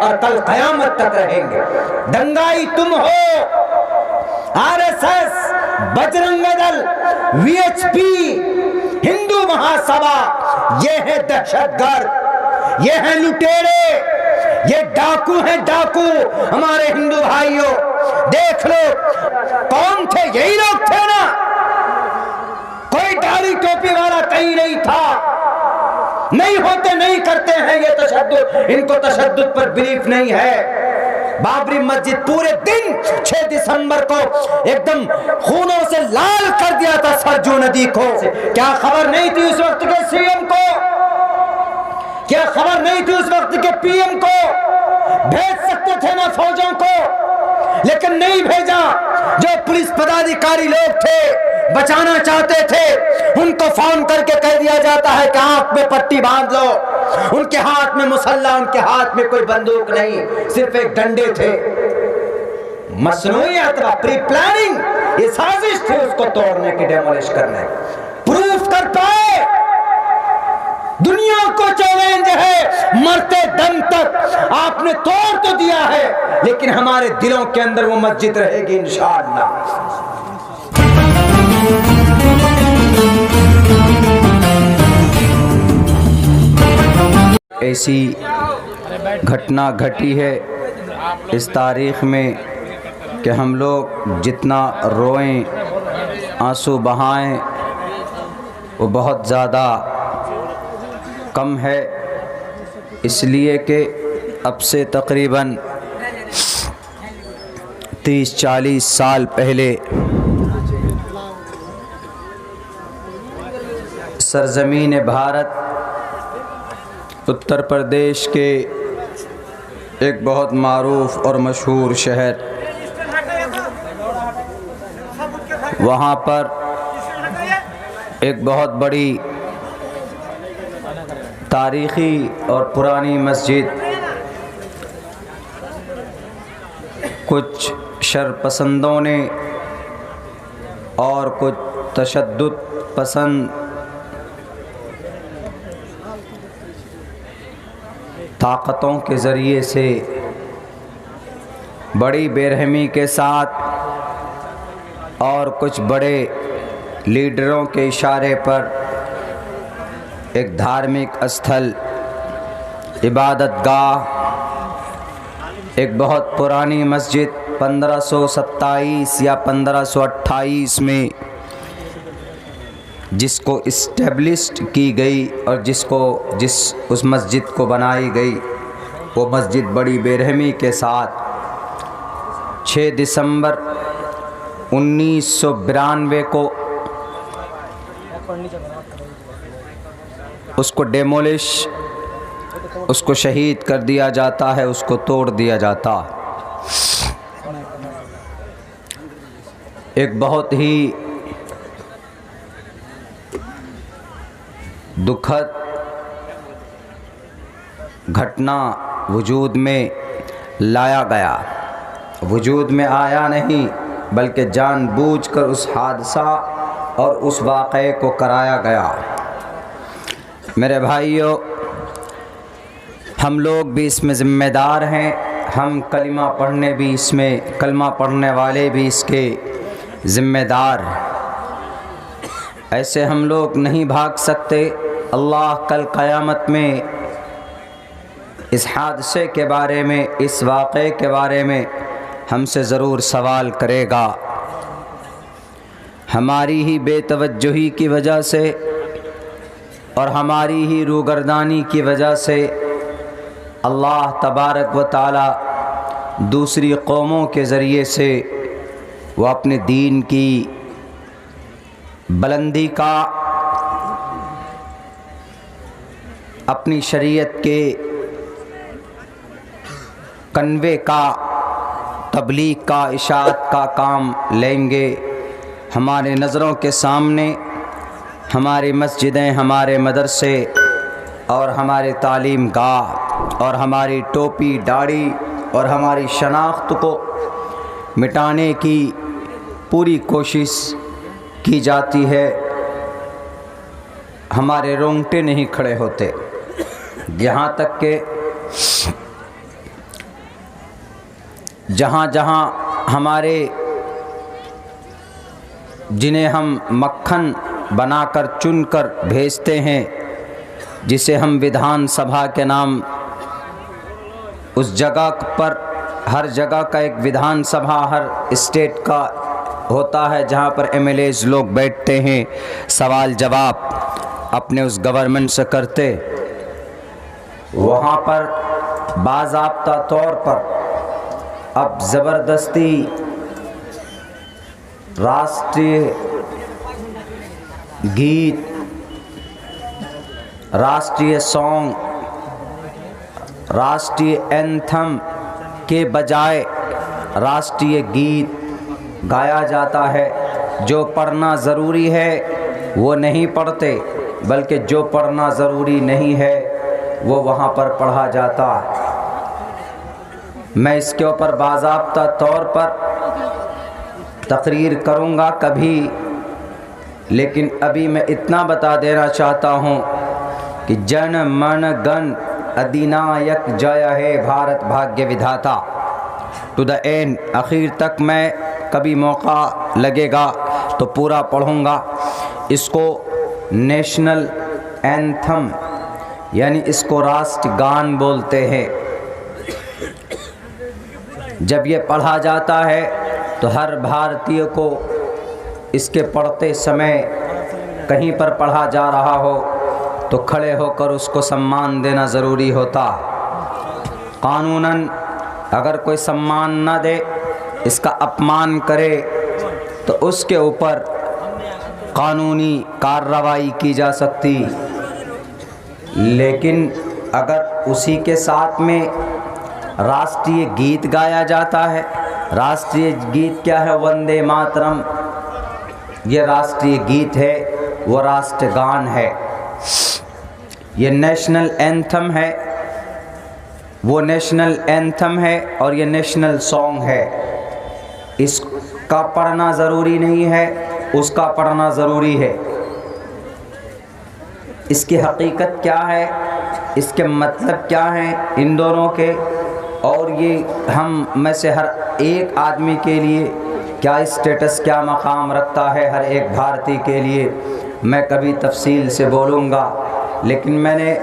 और कल कयामत तक रहेंगे। दंगाई तुम हो, आरएसएस, बजरंग दल, वीएचपी, हिंदू महासभा, ये है दहशतगर्द, ये है लुटेरे, ये डाकू हैं डाकू। हमारे हिंदू भाइयों देख लो, कौन थे? यही लोग थे ना। कोई दाढ़ी टोपी वाला कहीं नहीं था। नहीं होते, नहीं करते हैं ये तशद्दुद, इनको तशद्दुद पर बिलीफ नहीं है। बाबरी मस्जिद पूरे दिन 6 दिसंबर को एकदम खूनों से लाल कर दिया था सरजू नदी को। क्या खबर नहीं थी उस वक्त के सीएम को? क्या खबर नहीं थी उस वक्त के पीएम को? भेज सकते थे ना फौजों को, लेकिन नहीं भेजा। जो पुलिस पदाधिकारी लोग थे, बचाना चाहते थे, उनको फोन करके कह दिया जाता है कि आंख में पट्टी बांध लो। उनके हाथ में मुसल्ला, उनके हाथ में कोई बंदूक नहीं, सिर्फ एक डंडे थे। मसनूइयत व प्री प्लानिंग, ये साजिश थी उसको तोड़ने की, डेमोलिश करने। प्रूफ कर पाए? दुनिया को चैलेंज है, मरते दम तक। आपने तोड़ तो दिया है, लेकिन हमारे दिलों के अंदर वो मस्जिद रहेगी इंशाअल्लाह। ऐसी घटना घटी है इस तारीख़ में कि हम लोग जितना रोएं, आंसू बहाएं, वो बहुत ज़्यादा कम है। इसलिए कि अब से तकरीबन 30-40 साल पहले सरज़मीन भारत उत्तर प्रदेश के एक बहुत मारूफ और मशहूर शहर, वहाँ पर एक बहुत बड़ी तारीख़ी और पुरानी मस्जिद कुछ शरपसंदों ने और कुछ तशद्दुद पसंद ताकतों के ज़रिए से बड़ी बेरहमी के साथ और कुछ बड़े लीडरों के इशारे पर एक धार्मिक स्थल, इबादतगाह, एक बहुत पुरानी मस्जिद 1527 या 1528 में जिसको इस्टेब्लिश्ड की गई और उस मस्जिद को बनाई गई, वो मस्जिद बड़ी बेरहमी के साथ 6 दिसंबर 1992 को उसको डेमोलिश, उसको शहीद कर दिया जाता है, उसको तोड़ दिया जाता। एक बहुत ही दुखद घटना वजूद में लाया गया। वजूद में आया नहीं, बल्कि जानबूझकर उस हादसा और उस वाक़े को कराया गया। मेरे भाइयों, हम लोग भी इसमें ज़िम्मेदार हैं। हम कलिमा पढ़ने वाले भी इसके ज़िम्मेदार। ऐसे हम लोग नहीं भाग सकते। अल्लाह कल क़यामत में इस हादसे के बारे में, इस वाक़े के बारे में हमसे ज़रूर सवाल करेगा। हमारी ही बेतवज्जुही की वजह से और हमारी ही रूगर्दानी की वजह से अल्लाह तबारक व ताला दूसरी कौमों के ज़रिए से वो अपने दीन की बुलंदी का, अपनी शरीयत के कन्वे का, तबलीग का, इशाअत का काम लेंगे। हमारे नज़रों के सामने हमारी मस्जिदें, हमारे मदरसे और हमारे तालीम गाह और हमारी टोपी, दाढ़ी और हमारी शनाख्त को मिटाने की पूरी कोशिश की जाती है। हमारे रोंगटे नहीं खड़े होते। यहाँ तक कि जहाँ जहाँ हमारे जिन्हें हम मक्खन बनाकर चुनकर भेजते हैं, जिसे हम विधान सभा के नाम, उस जगह पर हर जगह का एक विधान सभा हर स्टेट का होता है, जहाँ पर एमएलएज लोग बैठते हैं, सवाल जवाब अपने उस गवर्नमेंट से करते। वहाँ पर बाज़ाब्ता तौर पर अब ज़बरदस्ती राष्ट्रीय गीत, राष्ट्रीय सॉन्ग, राष्ट्रीय एंथम के बजाय राष्ट्रीय गीत गाया जाता है। जो पढ़ना ज़रूरी है वो नहीं पढ़ते, बल्कि जो पढ़ना ज़रूरी नहीं है वो वहाँ पर पढ़ा जाता है। मैं इसके ऊपर बाज़ाब्ता तौर पर तकरीर करूँगा कभी, लेकिन अभी मैं इतना बता देना चाहता हूँ कि जन मन गण अधिनायक जय है भारत भाग्य विधाता, टू द एंड, आखिर तक मैं कभी मौका लगेगा तो पूरा पढ़ूँगा। इसको नेशनल एंथम यानी इसको राष्ट्रगान बोलते हैं। जब ये पढ़ा जाता है तो हर भारतीय को इसके पढ़ते समय कहीं पर पढ़ा जा रहा हो तो खड़े होकर उसको सम्मान देना ज़रूरी होता। कानूनन अगर कोई सम्मान न दे, इसका अपमान करे, तो उसके ऊपर कानूनी कार्रवाई की जा सकती। लेकिन अगर उसी के साथ में राष्ट्रीय गीत गाया जाता है, राष्ट्रीय गीत क्या है? वंदे मातरम, ये राष्ट्रीय गीत है, वो राष्ट्रगान है। ये नेशनल एंथम है, वो नेशनल एंथम है और ये नेशनल सॉन्ग है। इसका पढ़ना ज़रूरी नहीं है, उसका पढ़ना ज़रूरी है। इसकी हकीकत क्या है, इसके मतलब क्या हैं इन दोनों के, और ये हम में से हर एक आदमी के लिए क्या स्टेटस, क्या मकाम रखता है, हर एक भारतीय के लिए मैं कभी तफसील से बोलूँगा। लेकिन मैंने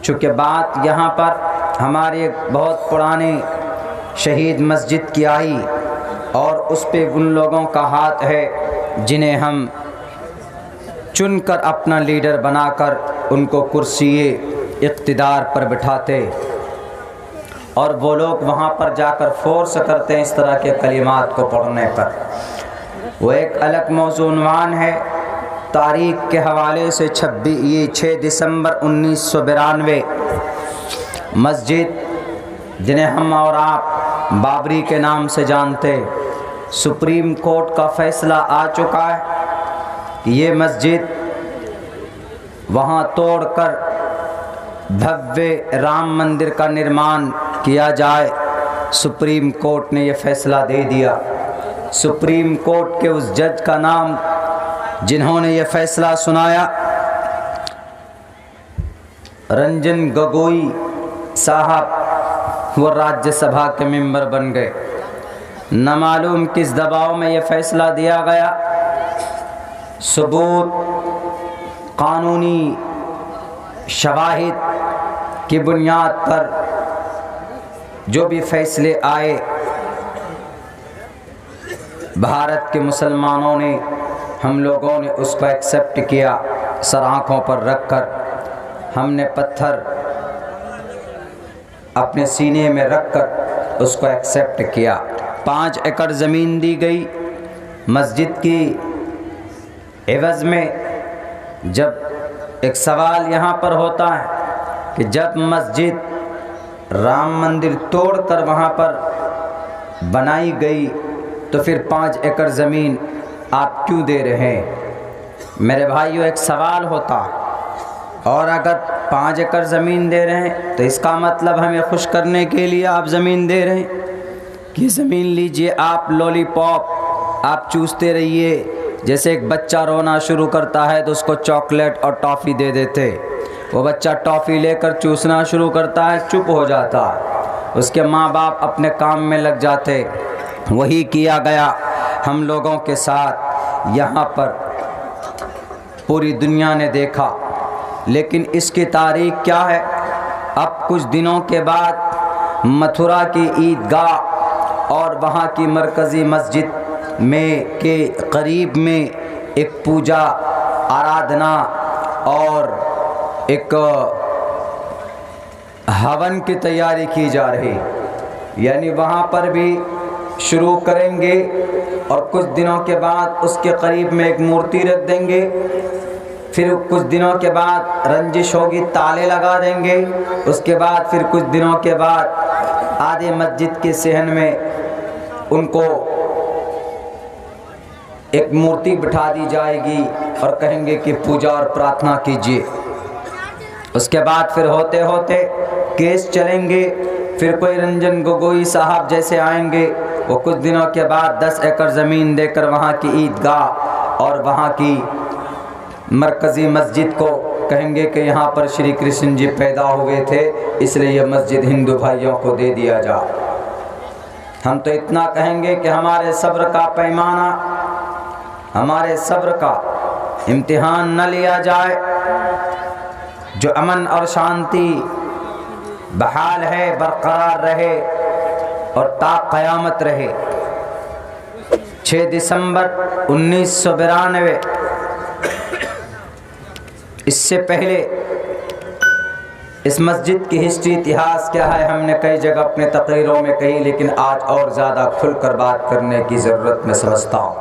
चूँकि बात यहाँ पर हमारे बहुत पुराने शहीद मस्जिद की आई और उस पे उन लोगों का हाथ है जिन्हें हम चुनकर अपना लीडर बनाकर उनको कुर्सी इक़्तिदार पर बिठाते, और वो लोग वहाँ पर जाकर फोर्स करते हैं इस तरह के कलिमात को पढ़ने पर। वो एक अलग मौज़ूअ है। तारीख़ के हवाले से 6 दिसंबर 1992 मस्जिद, जिन्हें हम और आप बाबरी के नाम से जानते, सुप्रीम कोर्ट का फ़ैसला आ चुका है कि ये मस्जिद वहाँ तोड़कर भव्य राम मंदिर का निर्माण किया जाए। सुप्रीम कोर्ट ने ये फ़ैसला दे दिया। सुप्रीम कोर्ट के उस जज का नाम जिन्होंने ये फ़ैसला सुनाया, रंजन गोगोई साहब, वो राज्यसभा के मेंबर बन गए। न मालूम किस दबाव में ये फ़ैसला दिया गया। सबूत, कानूनी शवाहिद की बुनियाद पर जो भी फ़ैसले आए, भारत के मुसलमानों ने, हम लोगों ने उसको एक्सेप्ट किया। सर आँखों पर रखकर हमने पत्थर अपने सीने में रखकर उसको एक्सेप्ट किया। 5 एकड़ ज़मीन दी गई मस्जिद की एवज़ में। जब एक सवाल यहाँ पर होता है कि जब मस्जिद राम मंदिर तोड़कर वहाँ पर बनाई गई तो फिर 5 एकड़ ज़मीन आप क्यों दे रहे हैं? मेरे भाइयों, एक सवाल होता, और अगर 5 एकड़ ज़मीन दे रहे हैं तो इसका मतलब हमें खुश करने के लिए आप ज़मीन दे रहे हैं कि ज़मीन लीजिए, आप लॉलीपॉप आप चूसते रहिए। जैसे एक बच्चा रोना शुरू करता है तो उसको चॉकलेट और टॉफ़ी दे देते, वो बच्चा टॉफ़ी लेकर चूसना शुरू करता है, चुप हो जाता, उसके माँ बाप अपने काम में लग जाते। वही किया गया हम लोगों के साथ यहाँ पर, पूरी दुनिया ने देखा। लेकिन इसकी तारीख क्या है? अब कुछ दिनों के बाद मथुरा की ईदगाह और वहाँ की मरकज़ी मस्जिद में के करीब में एक पूजा, आराधना और एक हवन की तैयारी की जा रही, यानी वहाँ पर भी शुरू करेंगे और कुछ दिनों के बाद उसके करीब में एक मूर्ति रख देंगे। फिर कुछ दिनों के बाद रंजिश होगी, ताले लगा देंगे। उसके बाद फिर कुछ दिनों के बाद आधे मस्जिद के सहन में उनको एक मूर्ति बिठा दी जाएगी और कहेंगे कि पूजा और प्रार्थना कीजिए। उसके बाद फिर होते होते केस चलेंगे। फिर कोई रंजन गोगोई साहब जैसे आएंगे, वो कुछ दिनों के बाद 10 एकड़ ज़मीन देकर वहाँ की ईदगाह और वहाँ की मरकज़ी मस्जिद को कहेंगे कि यहाँ पर श्री कृष्ण जी पैदा हुए थे, इसलिए यह मस्जिद हिंदू भाइयों को दे दिया जा। हम तो इतना कहेंगे कि हमारे सब्र का पैमाना, हमारे सब्र का इम्तिहान न लिया जाए। जो अमन और शांति बहाल है, बरकरार रहे और ता क़यामत रहे। 6 दिसंबर 1992, इससे पहले इस मस्जिद की हिस्ट्री, इतिहास क्या है, हमने कई जगह अपने तकरीरों में कही, लेकिन आज और ज़्यादा खुलकर बात करने की ज़रूरत मैं समझता हूँ।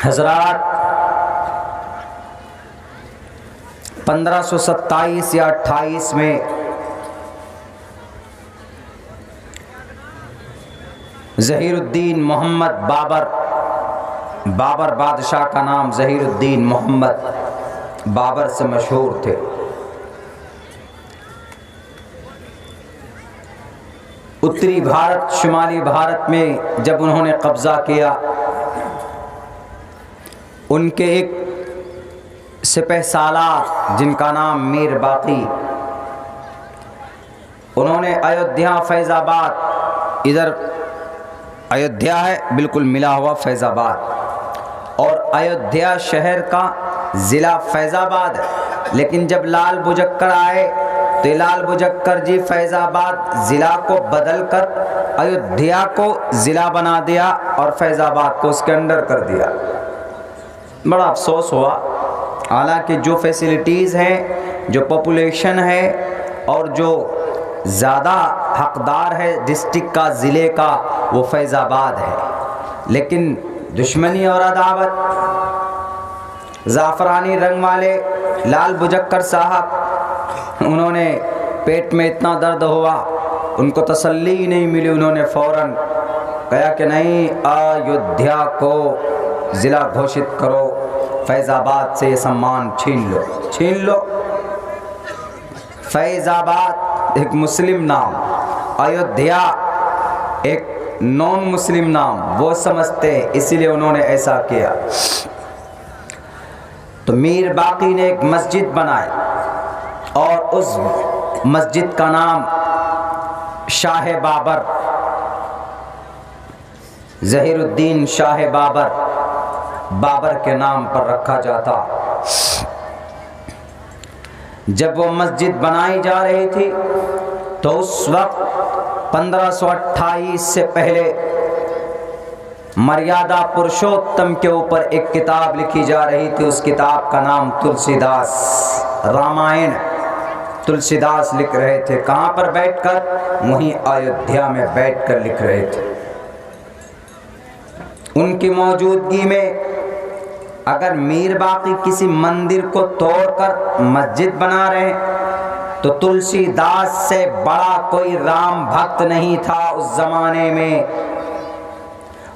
हज़रात, 1527 या 28 में ज़हीरुद्दीन मोहम्मद बाबर बादशाह का नाम ज़हीरुद्दीन मोहम्मद बाबर से मशहूर थे। उत्तरी भारत, शुमाली भारत में जब उन्होंने कब्ज़ा किया, उनके एक सिपहसालार जिनका नाम मीर बाकी, उन्होंने अयोध्या, फैज़ाबाद, इधर अयोध्या है बिल्कुल मिला हुआ फैज़ाबाद, और अयोध्या शहर का ज़िला फैज़ाबाद है। लेकिन जब लाल बुजक्कर आए तो लाल बुजक्कर जी फैज़ाबाद ज़िला को बदलकर अयोध्या को ज़िला बना दिया और फैज़ाबाद को उसके अंडर कर दिया। बड़ा अफसोस हुआ। हालांकि जो फैसिलिटीज़ हैं, जो पॉपुलेशन है और जो ज़्यादा हकदार है डिस्ट्रिक्ट का, ज़िले का, वो फैज़ाबाद है। लेकिन दुश्मनी और अदावत, ज़ाफ़रानी रंग वाले लाल बुजक्कर साहब, उन्होंने पेट में इतना दर्द हुआ, उनको तसल्ली ही नहीं मिली। उन्होंने फ़ौरन कहा कि नहीं, अयोध्या को ज़िला घोषित करो, फैज़ाबाद से ये सम्मान छीन लो। फैज़ाबाद एक मुस्लिम नाम, अयोध्या एक नॉन मुस्लिम नाम, वो समझते हैं, इसीलिए उन्होंने ऐसा किया। तो मीर बाकी ने एक मस्जिद बनाई और उस मस्जिद का नाम शाह बाबर, ज़हीरुद्दीन शाह बाबर के नाम पर रखा जाता। जब वो मस्जिद बनाई जा रही थी तो उस वक्त 1528 से पहले मर्यादा पुरुषोत्तम के ऊपर एक किताब लिखी जा रही थी। उस किताब का नाम तुलसीदास, रामायण तुलसीदास लिख रहे थे। कहाँ पर बैठकर? वहीं अयोध्या में बैठकर लिख रहे थे। उनकी मौजूदगी में अगर मीर बाकी किसी मंदिर को तोड़कर मस्जिद बना रहे तो तुलसीदास से बड़ा कोई राम भक्त नहीं था उस जमाने में।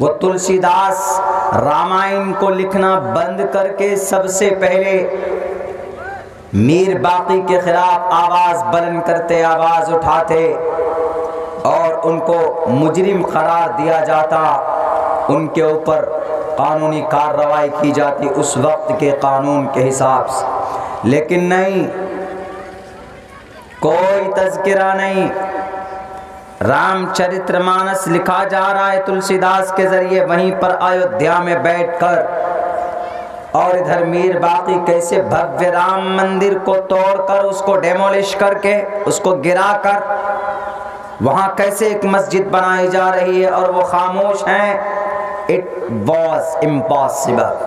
वो तुलसीदास रामायण को लिखना बंद करके सबसे पहले मीर बाकी के खिलाफ आवाज़ बुलंद करते, आवाज़ उठाते और उनको मुजरिम करार दिया जाता। उनके ऊपर कानूनी कार्रवाई की जाती उस वक्त के कानून के हिसाब से। लेकिन नहीं, कोई तज़किरा नहीं, रामचरितमानस लिखा जा रहा है तुलसीदास के जरिए, वहीं पर अयोध्या में बैठकर, और इधर मीर बाकी कैसे भव्य राम मंदिर को तोड़कर, उसको डेमोलिश करके, उसको गिराकर वहां कैसे एक मस्जिद बनाई जा रही है और वो खामोश हैं। इट वॉज इम्पॉसिबल,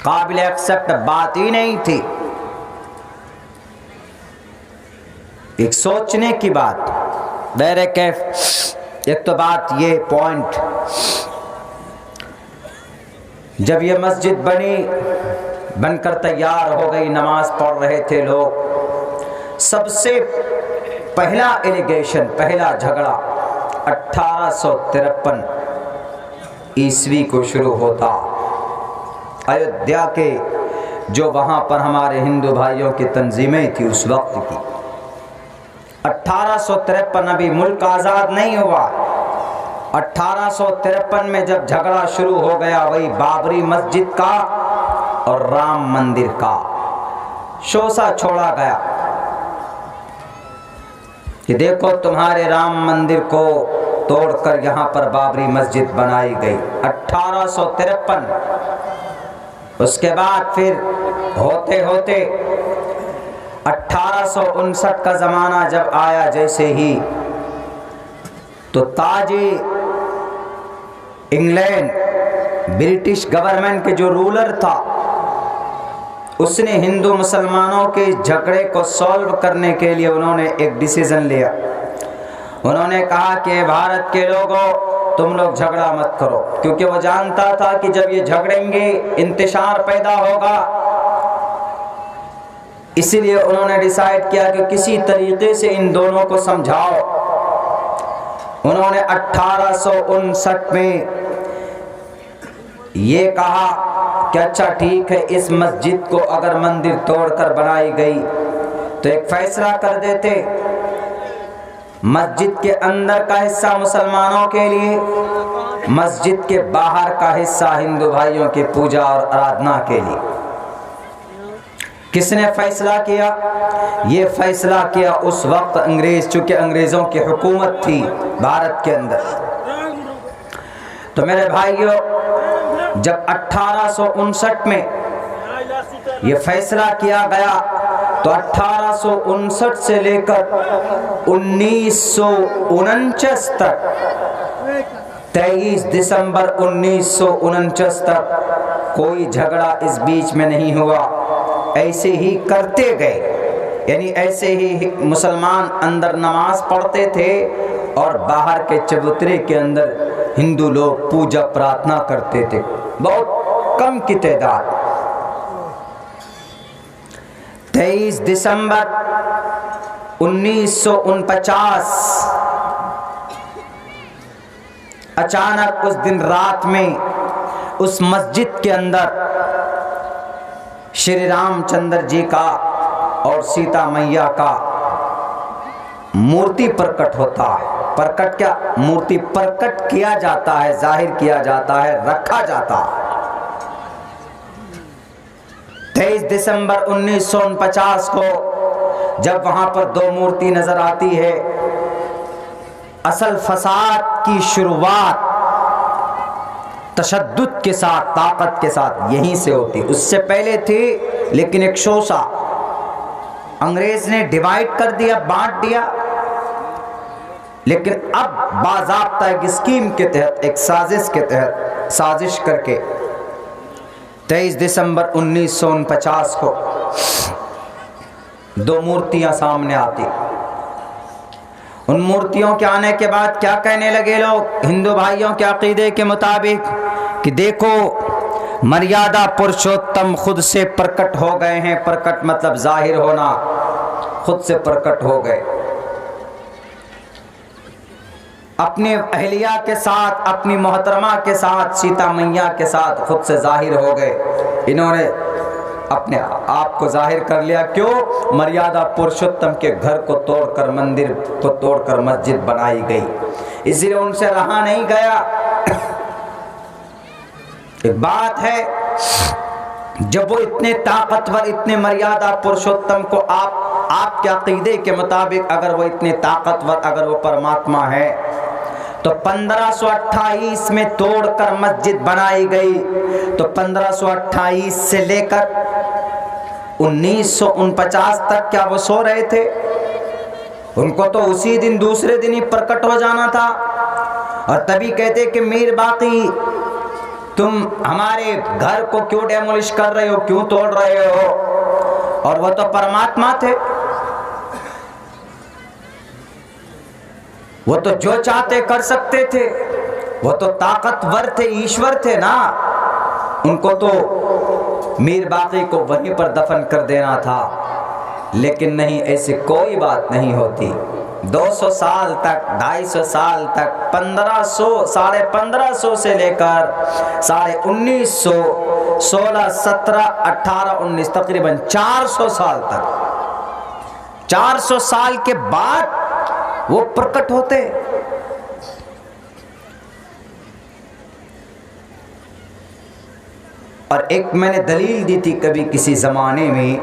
काबिल एक्सेप्ट बात ही नहीं थी। एक सोचने की बात। बहरे कैफ, एक तो बात ये पॉइंट, जब ये मस्जिद बनी, बनकर तैयार हो गई, नमाज पढ़ रहे थे लोग, सबसे पहला एलिगेशन, पहला झगड़ा 1853 ईस्वी को शुरू होता। अयोध्या के जो वहां पर हमारे हिंदू भाइयों की तंजीमें थी उस वक्त की, 1853, अभी मुल्क आज़ाद नहीं हुआ। 1853 में जब झगड़ा शुरू हो गया, वही बाबरी मस्जिद का और राम मंदिर का शोषा छोड़ा गया कि देखो तुम्हारे राम मंदिर को तोड़कर यहाँ पर बाबरी मस्जिद बनाई गई। 1853। उसके बाद फिर होते होते 1859 का ज़माना जब आया, जैसे ही तो ताजी इंग्लैंड, ब्रिटिश गवर्नमेंट के जो रूलर था, उसने हिंदू मुसलमानों के झगड़े को सॉल्व करने के लिए उन्होंने एक डिसीजन लिया। उन्होंने कहा कि भारत के लोगों, तुम लोग झगड़ा मत करो, क्योंकि वो जानता था कि जब ये झगड़ेंगे इंतशार पैदा होगा। इसीलिए उन्होंने डिसाइड किया कि किसी तरीके से इन दोनों को समझाओ। उन्होंने 1859 में ये कहा कि अच्छा ठीक है, इस मस्जिद को अगर मंदिर तोड़कर बनाई गई तो एक फैसला कर देते, मस्जिद के अंदर का हिस्सा मुसलमानों के लिए, मस्जिद के बाहर का हिस्सा हिंदू भाइयों की पूजा और आराधना के लिए। किसने फैसला किया? ये फैसला किया उस वक्त अंग्रेज, चूंकि अंग्रेजों की हुकूमत थी भारत के अंदर। तो मेरे भाइयों, जब 1859 में ये फैसला किया गया, तो 1859 से लेकर 1949 तक, 23 दिसंबर 1949 तक कोई झगड़ा इस बीच में नहीं हुआ। ऐसे ही करते गए, यानी ऐसे ही मुसलमान अंदर नमाज पढ़ते थे और बाहर के चबूतरे के अंदर हिंदू लोग पूजा प्रार्थना करते थे, बहुत कम की तादाद। 23 दिसंबर 1949 अचानक उस दिन रात में उस मस्जिद के अंदर श्री रामचंद्र जी का और सीता मैया का मूर्ति प्रकट होता है। प्रकट क्या, मूर्ति प्रकट किया जाता है, जाहिर किया जाता है, रखा जाता है। 23 दिसंबर 1949 को जब वहां पर दो मूर्ति नजर आती है, असल फसाद की शुरुआत तशद्दुद के साथ, ताकत के साथ यहीं से होती। उससे पहले थी लेकिन एक शोषा, अंग्रेज ने डिवाइड कर दिया, बांट दिया, लेकिन अब बाज़ाब्ता एक स्कीम के तहत, एक साजिश के तहत, साजिश करके 23 दिसंबर 1949 को दो मूर्तियां सामने आती। उन मूर्तियों के आने के बाद क्या कहने लगे लोग हिंदू भाइयों के अकीदे के मुताबिक कि देखो मर्यादा पुरुषोत्तम खुद से प्रकट हो गए हैं। प्रकट मतलब जाहिर होना, खुद से प्रकट हो गए, अपने अहलिया के साथ, अपनी मोहतरमा के साथ, सीता मैया के साथ खुद से जाहिर हो गए। इन्होंने अपने आप को जाहिर कर लिया। क्यों? मर्यादा पुरुषोत्तम के घर को तोड़कर, मंदिर को तोड़कर मस्जिद बनाई गई, इसलिए उनसे रहा नहीं गया। एक बात है, जब वो इतने ताकतवर, इतने मर्यादा पुरुषोत्तम को आप आपके अकीदे के मुताबिक अगर वो इतने ताकतवर, अगर वो परमात्मा है, तो 1528 में तोड़कर मस्जिद बनाई गई, तो 1528 से लेकर 1949 तक क्या वो सो रहे थे? उनको तो उसी दिन, दूसरे दिन ही प्रकट हो जाना था। और तभी कहते कि मीर बाकी, तुम हमारे घर को क्यों डेमोलिश कर रहे हो, क्यों तोड़ रहे हो? और वो तो परमात्मा थे, वो तो जो चाहते कर सकते थे, वो तो ताकतवर थे, ईश्वर थे ना। उनको तो मीर बाकी को वहीं पर दफन कर देना था, लेकिन नहीं, ऐसी कोई बात नहीं होती। 200 साल तक, 250 साल तक, 1500, 1550 से लेकर 1950, 16, 17, 18, 19, तकरीबन 400 साल तक, 400 साल के बाद वो प्रकट होते। और एक मैंने दलील दी थी कभी किसी जमाने में,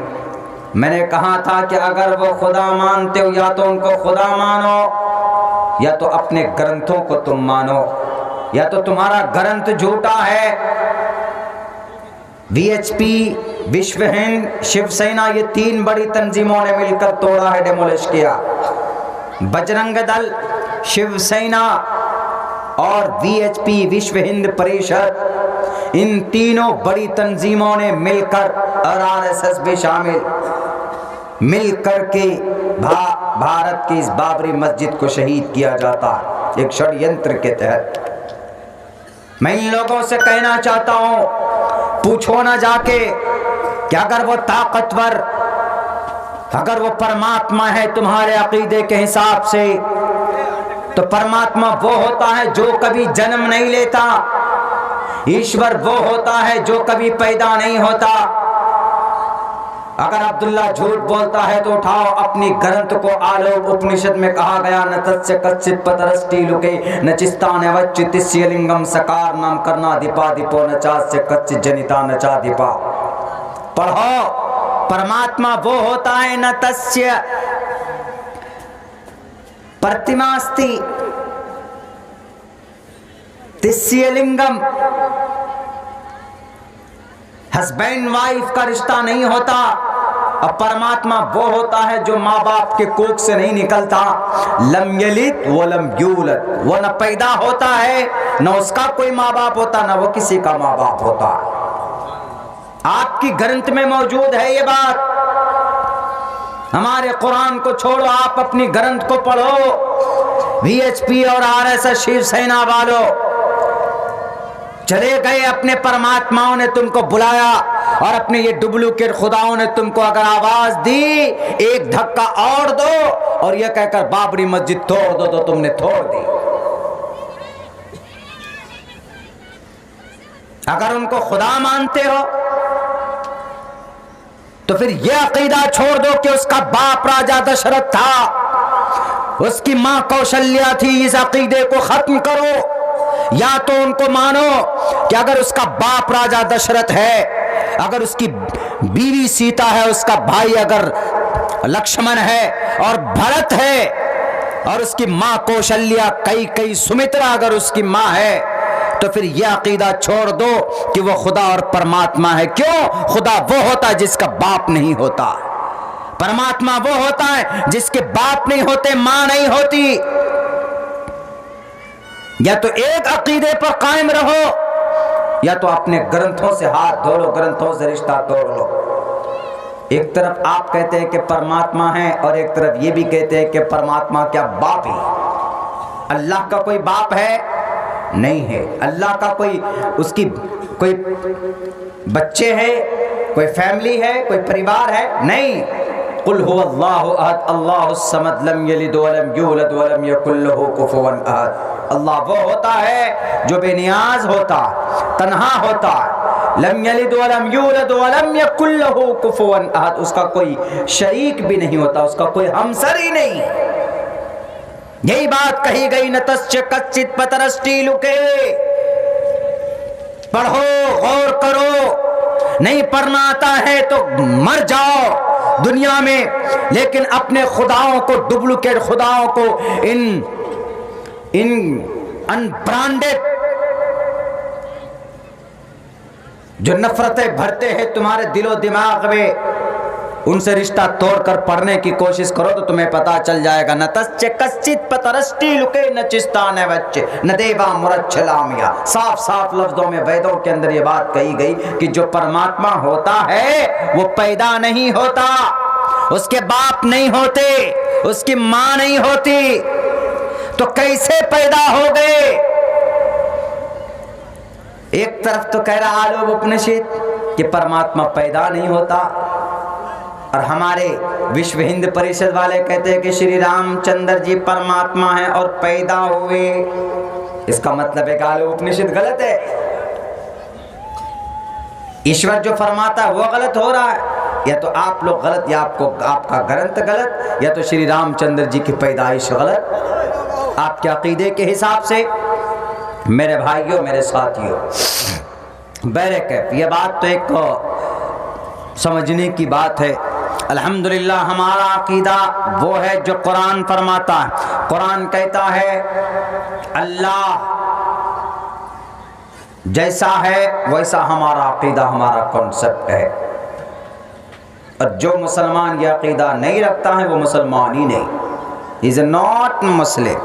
मैंने कहा था कि अगर वो खुदा मानते हो, या तो उनको खुदा मानो, या तो अपने ग्रंथों को तुम मानो, या तो तुम्हारा ग्रंथ झूठा है। वीएचपी, विश्व हिंद, शिवसेना, ये 3 बड़ी तंजीमों ने मिलकर तोड़ा है, डेमोलिश किया। बजरंग दल, शिवसेना और वीएचपी, विश्व हिंद परिषद, इन तीनों बड़ी तंजीमों ने मिलकर, और आरएसएस भी शामिल, मिलकर के भारत की इस बाबरी मस्जिद को शहीद किया जाता है, एक षड्यंत्र के तहत। मैं इन लोगों से कहना चाहता हूं, पूछो ना जाके कि अगर वो ताकतवर, अगर वो परमात्मा है तुम्हारे अकीदे के हिसाब से, तो परमात्मा वो होता है जो कभी जन्म नहीं लेता, ईश्वर वो होता है जो कभी पैदा नहीं होता। अगर अब्दुल्ला झूठ बोलता है तो उठाओ अपनी ग्रंथ को आलोक। उपनिषद में कहा गया, न तस्य कच्चित पतरष्टि लुके न चिस्तान वच्चितिस्य लिंगम सकार नाम करना दीपा दीपो न चास्य कच्चित जनिता न चा दीपा। पढ़ो, परमात्मा वो होता है, न तस्य प्रतिमास्ति तिस्य लिंगम, हस्बैंड वाइफ का रिश्ता नहीं होता। अब परमात्मा वो होता है जो माँ बाप के कोख से नहीं निकलता। लम यलिद व लम यूलद, वो न पैदा होता है, न उसका कोई माँ बाप होता, न वो किसी का माँ बाप होता। आपकी ग्रंथ में मौजूद है ये बात। हमारे कुरान को छोड़ो, आप अपनी ग्रंथ को पढ़ो। वीएचपी और आरएसएस, शिवसेना वालों चले गए, अपने परमात्माओं ने तुमको बुलाया, और अपने ये डुप्लीकेट खुदाओं ने तुमको अगर आवाज दी, एक धक्का और दो और ये कहकर बाबरी मस्जिद तोड़ दो, तो तुमने तोड़ दी। अगर उनको खुदा मानते हो तो फिर यह अकीदा छोड़ दो कि उसका बाप राजा दशरथ था, उसकी मां कौशल्या थी। इस अकीदे को खत्म करो। या तो उनको मानो कि अगर उसका बाप राजा दशरथ है, अगर उसकी बीवी सीता है, उसका भाई अगर लक्ष्मण है और भरत है, और उसकी मां कौशल्या, कई सुमित्रा अगर उसकी मां है, तो फिर यह अकीदा छोड़ दो कि वो खुदा और परमात्मा है। क्यों? खुदा वो होता है जिसका बाप नहीं होता, परमात्मा वो होता है जिसके बाप नहीं होते, मां नहीं होती। या तो एक अकीदे पर कायम रहो, या तो अपने ग्रंथों से हाथ धो लो, ग्रंथों से रिश्ता तोड़ लो। एक तरफ आप कहते हैं कि परमात्मा है, और एक तरफ ये भी कहते हैं कि परमात्मा क्या बाप ही। अल्लाह का कोई बाप है? नहीं है। अल्लाह का कोई बच्चे हैं, कोई फैमिली है, कोई परिवार है? नहीं। कुल हुवल्लाहु अहद अल्लाहुस समद लम यलिद वलम यूलद वलम यकुल लहू कुफुवन अहद। अल्लाह वो होता है जो बेनियाज होता, तन्हा होता, लम यलिद वलम यूलद वलम यकुल लहू कुफुवन अहद। उसका कोई शरीक भी नहीं होता, उसका कोई हमसर ही नहीं। यही बात कही गई, न तस्य कच्चित पतरष्टि लुके। पढ़ो, गौर करो। नहीं पढ़ना आता है तो मर जाओ, दुनिया में, लेकिन अपने खुदाओं को, डुप्लीकेट खुदाओं को, इन अनब्रांडेड जो नफरतें भरते हैं तुम्हारे दिलो दिमाग में, उनसे रिश्ता तोड़कर पढ़ने की कोशिश करो तो तुम्हें पता चल जाएगा। न तस्चे कश्चित पतरष्टि लुके न चिस्ताने बच्चे न देवा मुरच्छलामिया। साफ साफ लफ्जों में वेदों के अंदर ये बात कही गई कि जो परमात्मा होता है वो पैदा नहीं होता, उसके बाप नहीं होते, उसकी मां नहीं होती, तो कैसे पैदा हो गए? एक तरफ तो कह रहा आलोक उपनिषद कि परमात्मा पैदा नहीं होता, और हमारे विश्व हिंद परिषद वाले कहते हैं कि श्री रामचंद्र जी परमात्मा हैं और पैदा हुए। इसका मतलब है आलोक उपनिषद गलत है। ईश्वर जो फरमाता है वो गलत हो रहा है, या तो आप लोग गलत, या आपका ग्रंथ गलत, या तो श्री रामचंद्र जी की पैदाइश गलत आपके अकीदे के हिसाब से। मेरे भाइयों, मेरे साथियों, बैरक ये बात तो एक समझने की बात है। अल्हम्दुलिल्लाह हमारा अकीदा वो है जो कुरान फरमाता है। कुरान कहता है अल्लाह जैसा है वैसा हमारा अकीदा, हमारा कॉन्सेप्ट है। और जो मुसलमान ये अकीदा नहीं रखता है वो मुसलमान ही नहीं, is not Muslim,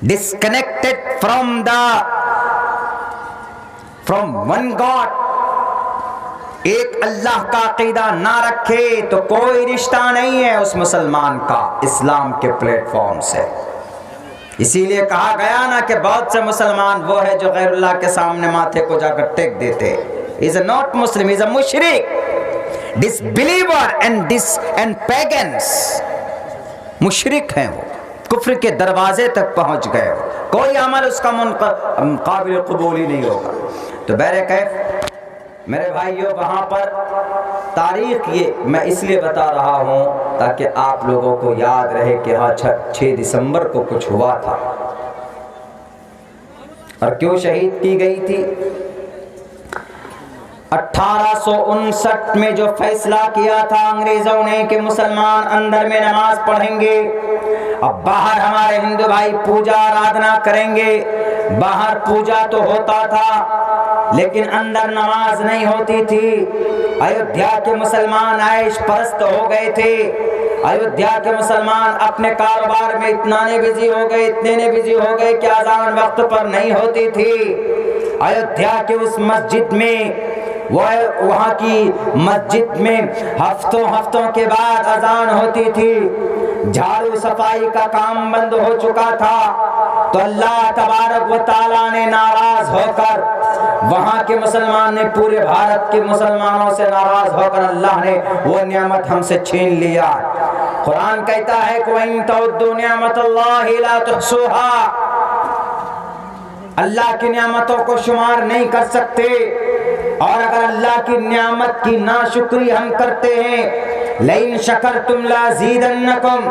disconnected from one God। एक अल्लाह का अकीदा ना रखे तो कोई रिश्ता नहीं है उस मुसलमान का इस्लाम के प्लेटफॉर्म से। इसीलिए कहा गया ना कि बहुत से मुसलमान वो है जो गैरुल्लाह के सामने माथे को जाकर टेक देते, is not Muslim, is a मुशरिक, डिसबिलीवर एंड पैगन्स। मुशरिक हैं वो, कुफ्र के दरवाजे तक पहुंच गए, कोई अमल उसका काबिल कबूल ही नहीं होगा। तो बहरकैफ मेरे भाइयों, वहां पर तारीख ये मैं इसलिए बता रहा हूं ताकि आप लोगों को याद रहे कि हाँ 6 दिसंबर को कुछ हुआ था और क्यों शहीद की गई थी। 1859 में जो फैसला किया था अंग्रेजों ने कि मुसलमान अंदर में नमाज पढ़ेंगे, अब बाहर हमारे हिंदू भाई पूजा आराधना करेंगे। बाहर पूजा तो होता था लेकिन अंदर नमाज नहीं होती थी। अयोध्या के मुसलमान ऐश परस्त हो गए थे। अयोध्या के मुसलमान अपने कारोबार में इतने बिजी हो गए कि अज़ान वक्त पर नहीं होती थी। अयोध्या के उस मस्जिद में, वहाँ की मस्जिद में हफ्तों के बाद अजान होती थी। झाड़ू सफाई का काम बंद हो चुका था। तो अल्लाह तबारक व तआला ने नाराज होकर, वहाँ के मुसलमान ने पूरे भारत के मुसलमानों से नाराज होकर अल्लाह ने वो नियामत हमसे छीन लिया। कुरान कहता है कि वइन तउद्दू निअमतल्लाहि ला तुहसूहा, अल्लाह की नियामतों को शुमार नहीं कर सकते। और अगर अल्लाह की नियामत की नाशुक्री हम करते हैं, लइन शकरतुम लाज़ीदन्नकुम,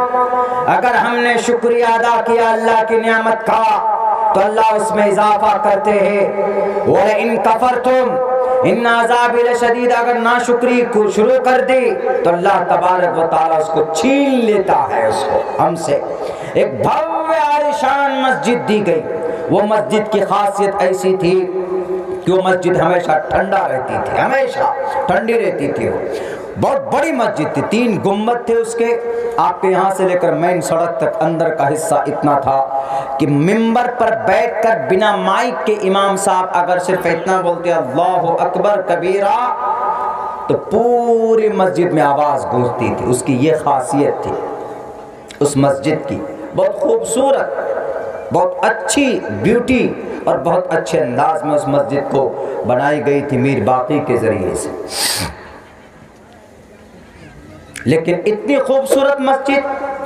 अगर हमने शुक्रिया अदा किया अल्लाह की नियामत का तो अल्लाह उसमें इजाफा करते हैं। व इन कफरतुम इन अज़ाबी लशदीद, अगर नाशुक्री को शुरू कर दी तो अल्लाह तबारक व तआला उसको छीन लेता है, उसको हमसे। एक भव्य आलीशान मस्जिद दी गई। वो मस्जिद की खासियत ऐसी थी कि वो मस्जिद हमेशा ठंडा रहती थी, हमेशा ठंडी रहती थी। वो बहुत बड़ी मस्जिद थी, 3 गुम्बद थे उसके। आपके यहाँ से लेकर मेन सड़क तक अंदर का हिस्सा इतना था कि मिंबर पर बैठकर बिना माइक के इमाम साहब अगर सिर्फ इतना बोलते अल्लाहु अकबर कबीरा तो पूरी मस्जिद में आवाज गूंजती थी। उसकी ये खासियत थी उस मस्जिद की। बहुत खूबसूरत, बहुत अच्छी ब्यूटी और बहुत अच्छे अंदाज में उस मस्जिद को बनाई गई थी मीर बाकी के जरिए से। लेकिन इतनी खूबसूरत मस्जिद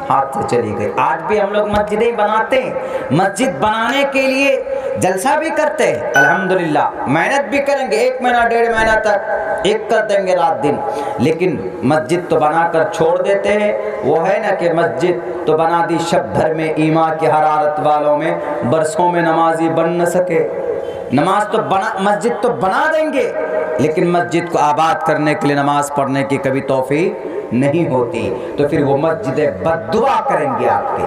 हाथ से चली गई। आज भी हम लोग मस्जिदें बनाते हैं। मस्जिद बनाने के लिए जलसा भी करते हैं अल्हम्दुलिल्लाह, मेहनत भी करेंगे, 1 महीना 1.5 महीना तक एक कर देंगे रात दिन, लेकिन मस्जिद तो बनाकर छोड़ देते हैं। वो है ना कि मस्जिद तो बना दी शब भर में, ईमान की हरारत वालों में बरसों में नमाजी बन न सके। नमाज तो बना, मस्जिद तो बना देंगे, लेकिन मस्जिद को आबाद करने के लिए नमाज पढ़ने की कभी तौफीक नहीं होती, तो फिर वो मस्जिदें बद्दुआ करेंगे आपके,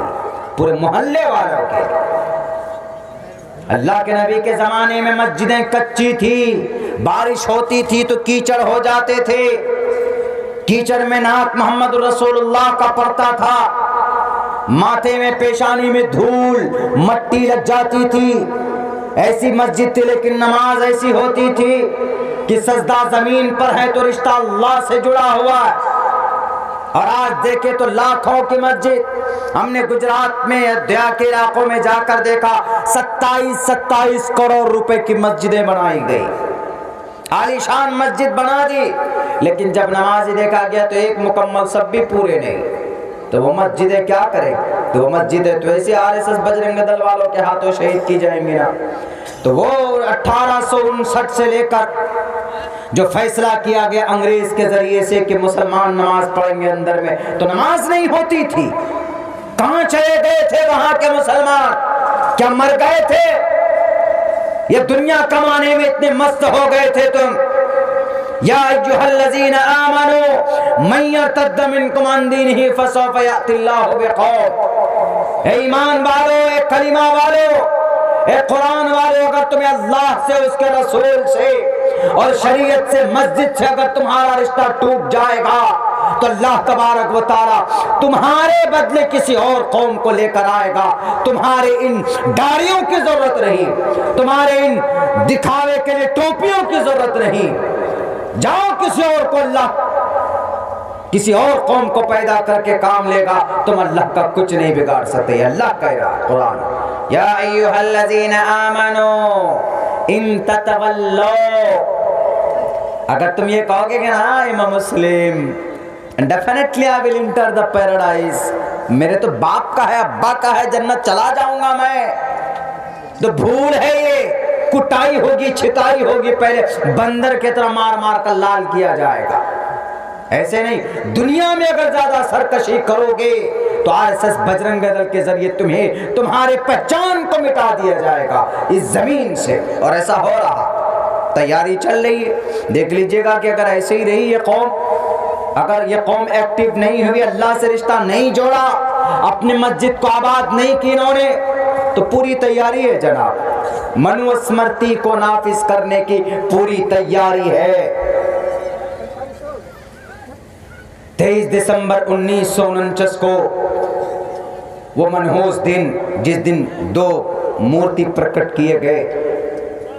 पूरे मोहल्ले वालों के। अल्लाह के नबी के ज़माने में मस्जिदें कच्ची थी, बारिश होती थी तो कीचड़ हो जाते थे, कीचड़ में नाक मोहम्मद रसूलुल्लाह का पड़ता था, माथे में पेशानी में धूल मट्टी लग जाती थी, ऐसी मस्जिद थी। लेकिन नमाज ऐसी होती थी कि सजदा जमीन पर है तो रिश्ता अल्लाह से जुड़ा हुआ है। और आज देखे तो लाखों की मस्जिद, हमने गुजरात में अयोध्या के इलाकों में जाकर देखा 27 करोड़ रुपए की मस्जिदें बनाई गई, आलीशान मस्जिद बना दी, लेकिन जब नमाज देखा गया तो एक मुकम्मल सब भी पूरे नहीं। तो वो मस्जिदें क्या करें? तो वो मस्जिदें तो ऐसे आरएसएस बजरंग दल वालों के हाथों शहीद की जाएंगी ना। तो वो 1859 से लेकर जो फैसला किया गया अंग्रेज के जरिए से कि मुसलमान नमाज पढ़ेंगे अंदर में, तो नमाज नहीं होती थी। कहां चले गए थे वहां के मुसलमान? क्या मर गए थे? ये दुनिया कमाने में इतने मस्त हो गए थे तुम? या अय्युहल्लज़ीना आमनू मन यर्तद्द मिनकुम अन दीनिही फसौफ यअतिल्लाहु बिक़ौम। ए ईमान वालो, ए कलिमा वालो, ए कुरान वालो, अगर तुम्हें अल्लाह से, उसके रसूल से और शरीयत से, मस्जिद से अगर तुम्हारा रिश्ता टूट जाएगा तो अल्लाह तबारक व तआला तुम्हारे बदले किसी और कौम को लेकर आएगा। तुम्हारे इन दाढ़ियों की जरूरत नहीं, तुम्हारे इन दिखावे के लिए टोपियों की जरूरत नहीं। जाओ किसी और को, अल्लाह किसी और कौम को पैदा करके काम लेगा, तुम अल्लाह का कुछ नहीं बिगाड़ सकते। अल्लाह कह रहा कुरान, या अय्युहल्लज़ीना आमनू इन ततवल्लो, अगर तुम ये कहोगे कि हाँ I am a Muslim, definitely I will enter the paradise, मेरे तो बाप का है, अब्बा का है, जन्नत चला जाऊंगा मैं, तो भूल है ये, कुटाई होगी, छिताई होगी, पहले बंदर की तरह मार मार कर लाल किया जाएगा। ऐसे नहीं, दुनिया में अगर ज्यादा सरकशी करोगे तो आरएसएस बजरंग दल के जरिए तुम्हें, तुम्हारे पहचान को मिटा दिया जाएगा इस जमीन से। और ऐसा हो रहा, तैयारी चल रही है। देख लीजिएगा कि अगर ऐसे ही रही ये कौम, अगर ये कौम एक्टिव नहीं हुई, अल्लाह से रिश्ता नहीं जोड़ा, अपनी मस्जिद को आबाद नहीं की इन्होंने, तो पूरी तैयारी है जनाब, मनुस्मृति को नाफिज करने की पूरी तैयारी है। 23 दिसंबर 1949 को वो मनहूस दिन, जिस दिन 2 मूर्ति प्रकट किए गए,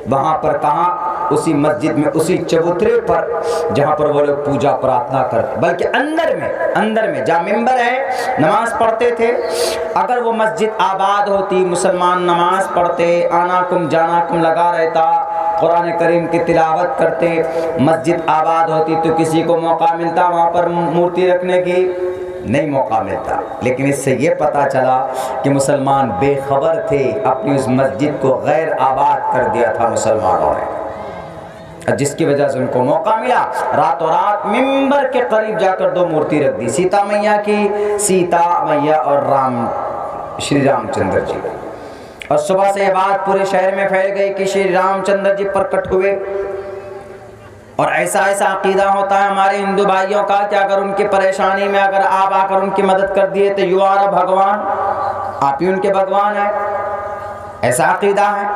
वहां पर कहा, उसी मस्जिद में, उसी चबूतरे पर जहां पर वो लोग पूजा प्रार्थना करते, बल्कि अंदर में जहां मिंबर है, नमाज पढ़ते थे। अगर वो मस्जिद आबाद होती, मुसलमान नमाज पढ़ते, आनाकुम जानाकुम लगा रहता, कुरान करीम की तिलावत करते, मस्जिद आबाद होती, तो किसी को मौका मिलता वहां पर मूर्ति रखने की? नहीं मौका मिलता। लेकिन इससे ये पता चला कि मुसलमान बेखबर थे, अपनी उस मस्जिद को गैर आबाद कर दिया था मुसलमानों ने, जिसकी वजह से उनको मौका मिला, रातों रात मिंबर के करीब जाकर 2 मूर्ति रख दी, सीता मैया की, सीता मैया और श्री रामचंद्र जी। और सुबह से यह बात पूरे शहर में फैल गई कि श्री रामचंद्र जी प्रकट हुए। और ऐसा अकीदा होता है हमारे हिंदू भाइयों का कि अगर उनकी परेशानी में अगर आप आकर उनकी मदद कर दिए तो यू आर भगवान, आप ही उनके भगवान है, ऐसा अकीदा है।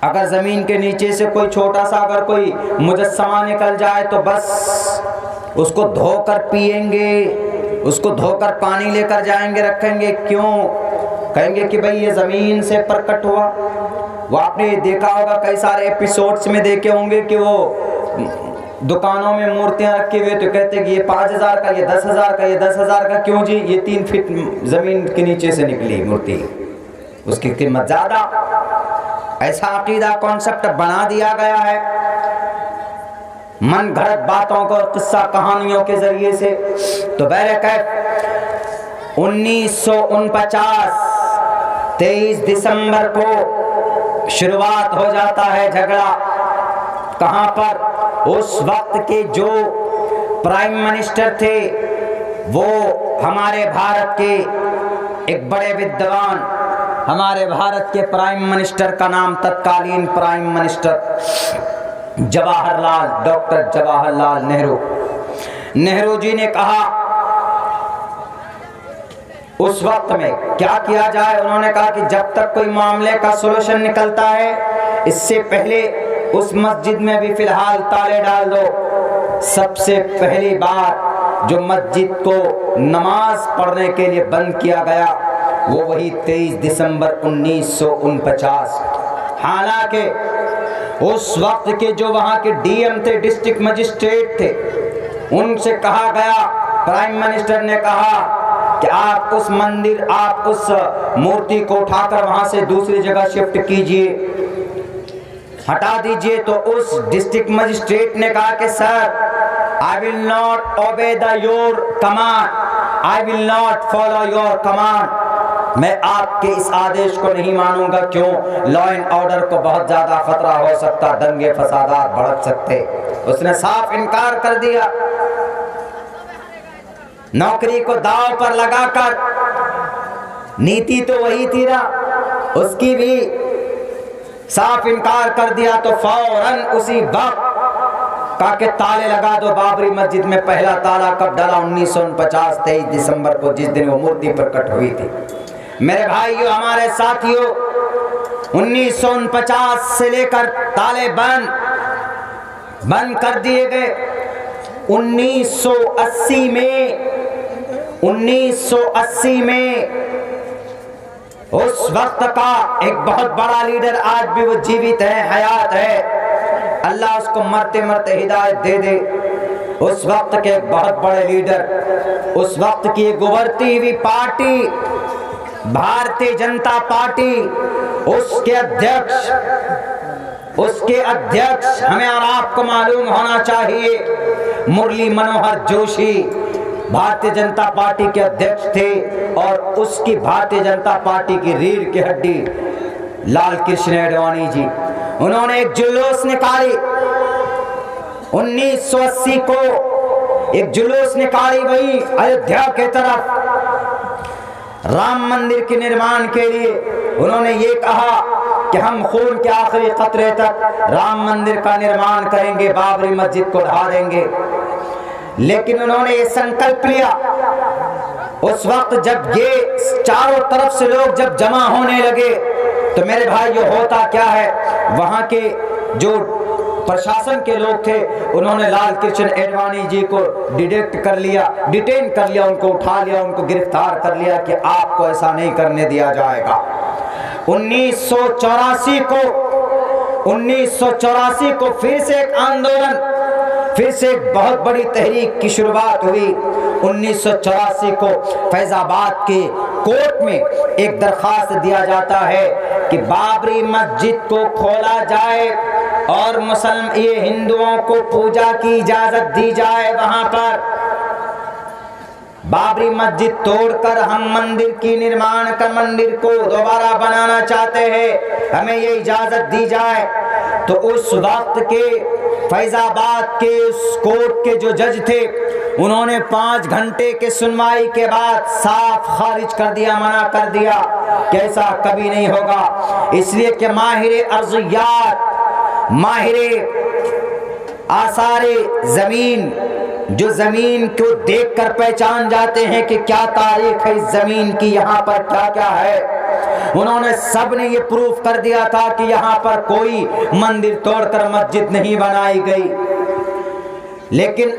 अगर जमीन के नीचे से कोई छोटा सा अगर कोई मुजस्समा निकल जाए तो बस उसको धोकर पिएंगे, उसको धोकर पानी लेकर जाएंगे, रखेंगे। क्यों? कहेंगे कि भाई ये जमीन से प्रकट हुआ। वो आपने देखा होगा, कई सारे एपिसोड्स में देखे होंगे कि वो दुकानों में मूर्तियां रखी हुई, तो कहते कि ये 5000 का, ये 10,000 का, ये 10,000 का। क्यों जी? ये 3 फीट जमीन के नीचे से निकली मूर्ति, उसकी कीमत ज्यादा। ऐसा अकीदा कॉन्सेप्ट बना दिया गया है मन घड़त बातों को, किस्सा कहानियों के जरिए से। तो बहरकैफ 1949 23 दिसंबर को शुरुआत हो जाता है झगड़ा। कहां पर? उस वक्त के जो प्राइम मिनिस्टर थे वो हमारे भारत के एक बड़े विद्वान, हमारे भारत के प्राइम मिनिस्टर का नाम तत्कालीन prime minister Jawaharlal, doctor Jawaharlal Nehru ji ने कहा उस वक्त में क्या किया जाए। उन्होंने कहा कि जब तक कोई मामले का सॉल्यूशन निकलता है इससे पहले उस मस्जिद में भी फिलहाल ताले डाल दो। सबसे पहली बार जो मस्जिद को नमाज पढ़ने के लिए बंद किया गया वो वही 23 दिसंबर 1949। हालांकि उस वक्त के जो वहां के डीएम थे, डिस्ट्रिक्ट मजिस्ट्रेट थे, उनसे कहा गया, प्राइम मिनिस्टर ने कहा कि आप उस मंदिर, आप उस मूर्ति को उठाकर वहां से दूसरी जगह शिफ्ट कीजिए, हटा दीजिए। तो उस डिस्ट्रिक्ट मजिस्ट्रेट ने कहा कि sir, I will not obey the your command, I will not follow your command. मैं आपके इस आदेश को नहीं मानूंगा। क्यों? लॉ एंड ऑर्डर को बहुत ज्यादा खतरा हो सकता, दंगे फसादात भड़क सकते। उसने साफ इनकार कर दिया। नौकरी को दांव पर लगाकर, नीति तो वही थी ना, उसकी भी साफ इनकार कर दिया। तो फौरन उसी वक्त कहा कि ताले लगा दो बाबरी मस्जिद में। पहला ताला कब डाला? 1949 23 दिसंबर को, जिस दिन वो मूर्ति प्रकट हुई थी। मेरे भाइयों, हमारे साथियों, 1949 से लेकर ताले बंद कर दिए गए। 1980 में उस वक्त का एक बहुत बड़ा लीडर, आज भी वो जीवित है, हयात है, अल्लाह उसको मरते मरते हिदायत दे दे। उस वक्त के बहुत बड़े लीडर, उस वक्त की एक उभरती हुई पार्टी भारतीय जनता पार्टी, उसके अध्यक्ष हमें और आपको मालूम होना चाहिए, मुरली मनोहर जोशी भारतीय जनता पार्टी के अध्यक्ष थे। और उसकी भारतीय जनता पार्टी की रीढ़ की हड्डी लाल कृष्ण आडवाणी जी, उन्होंने एक जुलूस निकाली 1980 को, एक जुलूस निकाली वही अयोध्या के तरफ राम मंदिर के निर्माण के लिए। उन्होंने ये कहा कि हम खून के आखिरी कतरे तक राम मंदिर का निर्माण करेंगे, बाबरी मस्जिद को ढा देंगे। लेकिन उन्होंने ये संकल्प लिया उस वक्त जब ये चारों तरफ से लोग जब जमा होने लगे। तो मेरे भाइयों, होता क्या है, वहां के जो प्रशासन के लोग थे उन्होंने लाल कृष्ण आडवाणी जी को डिटेन कर लिया, उनको उठा लिया, उनको गिरफ्तार कर लिया कि आपको ऐसा नहीं करने दिया जाएगा। 1984 को फिर से एक आंदोलन, फिर से एक बहुत बड़ी तहरीक की शुरुआत हुई। 1984 को फैजाबाद के कोर्ट में एक दरखास्त दिया जाता है कि बाबरी मस्जिद को खोला जाए और ये हिंदुओं को पूजा की इजाजत दी जाए। वहां पर बाबरी मस्जिद तोड़कर हम मंदिर को दोबारा बनाना चाहते हैं, हमें ये इजाजत दी जाए। तो उस वक्त के फैजाबाद के उस कोर्ट के जो जज थे उन्होंने 5 घंटे के सुनवाई के बाद साफ खारिज कर दिया, मना कर दिया कि ऐसा कभी नहीं होगा। इसलिए कि माहिर अर्ज़ियात, माहिर आसारे ज़मीन, जो ज़मीन को देखकर पहचान जाते हैं कि क्या तारीख है इस ज़मीन की, यहाँ पर क्या क्या है, उन्होंने सब ने ये प्रूफ कर दिया था कि यहाँ पर कोई मंदिर तोड़कर मस्जिद नहीं बनाई गई। लेकिन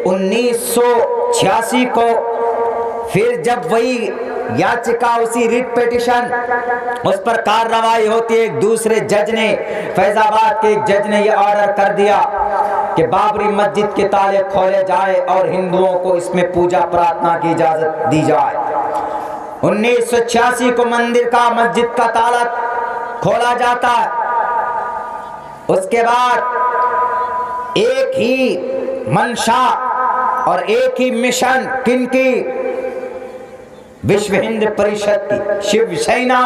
1986 को फिर जब वही याचिका, उसी रिट पिटीशन, उस पर कार्रवाई होती है, एक दूसरे जज ने, फैजाबाद के एक जज ने यह ऑर्डर कर दिया कि बाबरी मस्जिद के ताले खोले जाए और हिंदुओं को इसमें पूजा प्रार्थना की इजाजत दी जाए। 1986 को मस्जिद का ताला खोला जाता है। उसके बाद एक ही मंशा और एक ही मिशन, किनकी? विश्व हिंद परिषद की, शिवसेना,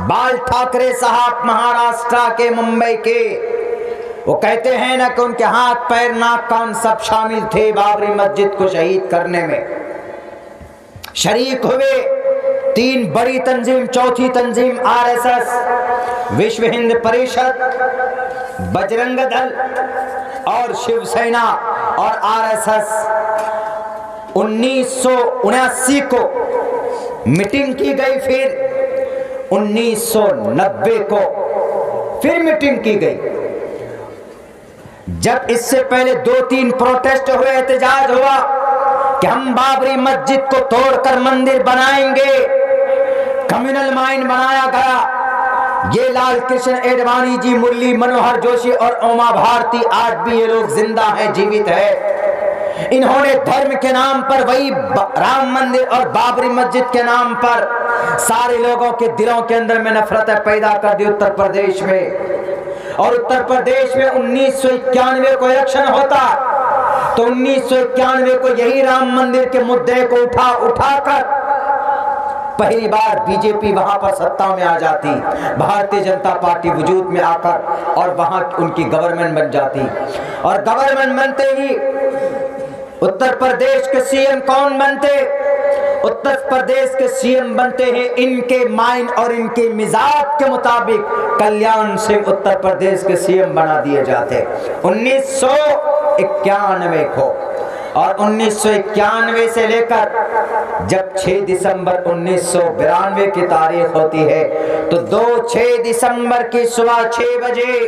बाल ठाकरे साहब महाराष्ट्र के, मुंबई के, वो कहते हैं ना कि उनके हाथ पैर नाक कान सब शामिल थे बाबरी मस्जिद को शहीद करने में। शरीक हुए 3 बड़ी तंजीम, चौथी तंजीम आरएसएस, विश्व हिंद परिषद, बजरंग दल और शिवसेना और आरएसएस। 1979 को मीटिंग की गई, फिर 1990 को फिर मीटिंग की गई। जब इससे पहले 2-3 प्रोटेस्ट हुए, एहतजाज हुआ कि हम बाबरी मस्जिद को तोड़कर मंदिर बनाएंगे, कम्युनल माइन बनाया गया। ये लाल कृष्ण एडवाणी जी, मुरली मनोहर जोशी और उमा भारती, आज भी ये लोग जिंदा हैं, जीवित है। इन्होंने धर्म के नाम पर, वही राम मंदिर और बाबरी मस्जिद के नाम पर सारे लोगों के दिलों के अंदर में नफरत पैदा कर दी उत्तर प्रदेश में। और उत्तर प्रदेश में 1991 को इलेक्शन होता, तो 1991 को यही राम मंदिर के मुद्दे को उठाकर पहली बार बीजेपी वहां पर सत्ता में आ जाती, भारतीय जनता पार्टी वजूद में आकर, और वहां उनकी गवर्नमेंट बन जाती। और गवर्नमेंट बनते ही उत्तर प्रदेश के सीएम कौन बनते? उत्तर प्रदेश के सीएम बनते हैं इनके माइंड और इनके मिजाज के मुताबिक कल्याण सिंह उत्तर प्रदेश के सीएम बना दिए जाते 1991 को। और 1991 से लेकर जब 6 दिसंबर 1992 की तारीख होती है, तो 6 दिसंबर की सुबह 6 बजे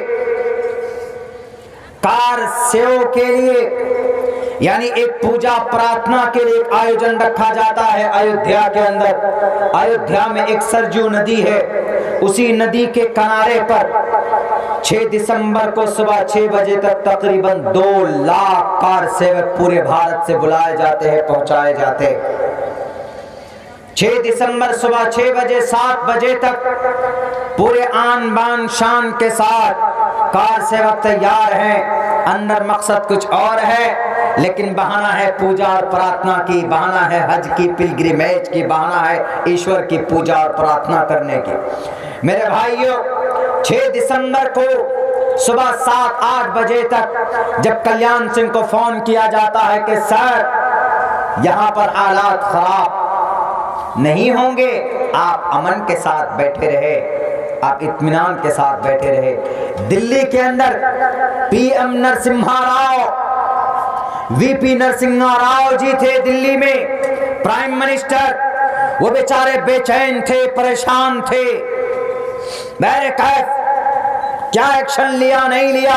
कार सेव के लिए, यानी एक पूजा प्रार्थना के लिए एक आयोजन रखा जाता है अयोध्या के अंदर। अयोध्या में एक सरजू नदी है, उसी नदी के किनारे पर 6 दिसंबर को सुबह 6 बजे तक तकरीबन 2 लाख कार सेवक पूरे भारत से बुलाए जाते हैं, पहुंचाए जाते हैं। 6 दिसंबर सुबह 6 बजे 7 बजे तक पूरे आन बान शान के साथ कार सेवक तैयार हैं। अंदर मकसद कुछ और है, लेकिन बहाना है पूजा और प्रार्थना की, बहाना है हज की, पिलग्रिमेज की, बहाना है ईश्वर की पूजा और प्रार्थना करने की। मेरे भाइयों, 6 दिसंबर को सुबह 7-8 बजे तक जब कल्याण सिंह को फोन किया जाता है कि सर यहाँ पर हालात खराब नहीं होंगे, आप अमन के साथ बैठे रहे, आप इत्मीनान के साथ बैठे रहे। दिल्ली के अंदर पीएम नरसिम्हा राव, वीपी नरसिम्हा राव जी थे दिल्ली में प्राइम मिनिस्टर। वो बेचारे बेचैन थे, परेशान थे। मैंने कहा क्या एक्शन लिया, नहीं लिया?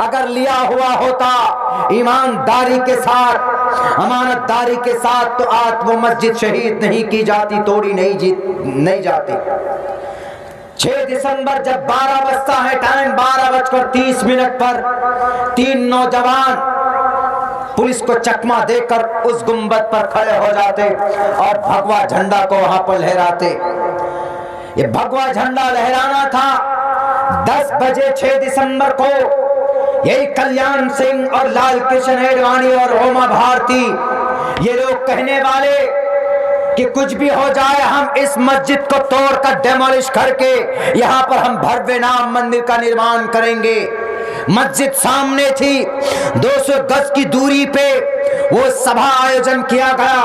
अगर लिया हुआ होता ईमानदारी के साथ, अमानतदारी के साथ, तो आज वो मस्जिद शहीद नहीं की जाती, तोड़ी नहीं जाती। 6 दिसंबर जब 12 बजता है टाइम, 12:30 पर 3 नौजवान पुलिस को चकमा देकर उस गुंबद पर खड़े हो जाते और भगवा झंडा को वहां पर लहराते। ये भगवा झंडा लहराना था 10 बजे 6 दिसंबर को। यही कल्याण सिंह और लाल कृष्ण एडवाणी और उमा भारती, ये लोग कहने वाले कि कुछ भी हो जाए, हम इस मस्जिद को तोड़कर डेमोलिश करके यहाँ पर हम भव्य राम मंदिर का निर्माण करेंगे। मस्जिद सामने थी, 200 गज की दूरी पे वो सभा आयोजन किया गया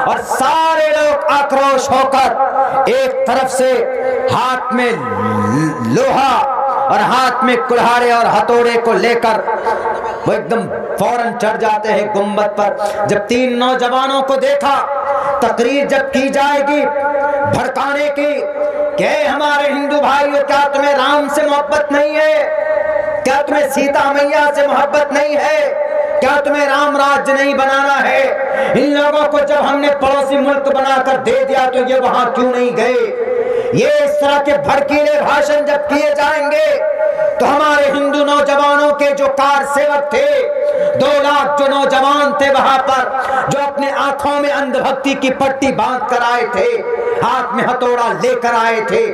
और सारे लोग आक्रोश होकर एक तरफ से हाथ में लोहा और हाथ में कुल्हाड़े और हथौड़े को लेकर वो एकदम फौरन चढ़ जाते हैं गुंबद पर। जब 3 नौजवानों को देखा, तकरीर जब की जाएगी भड़काने की कि हमारे हिंदू भाइयों, क्या तुम्हें राम से मोहब्बत नहीं है? क्या तुम्हें सीता मैया से मोहब्बत नहीं है? क्या तुम्हें राम राज्य नहीं बनाना है? इन लोगों को जब हमने पड़ोसी मुल्क बनाकर दे दिया तो ये वहां क्यों नहीं गए? ये इस तरह के भड़कीले भाषण जब किए जाएंगे तो हमारे हिंदू नौजवानों के जो कार सेवक थे, 2 लाख जो नौजवान थे वहां पर, जो अपने आंखों में अंधभक्ति की पट्टी बांध कर आए थे, हाथ में हथौड़ा लेकर आए थे,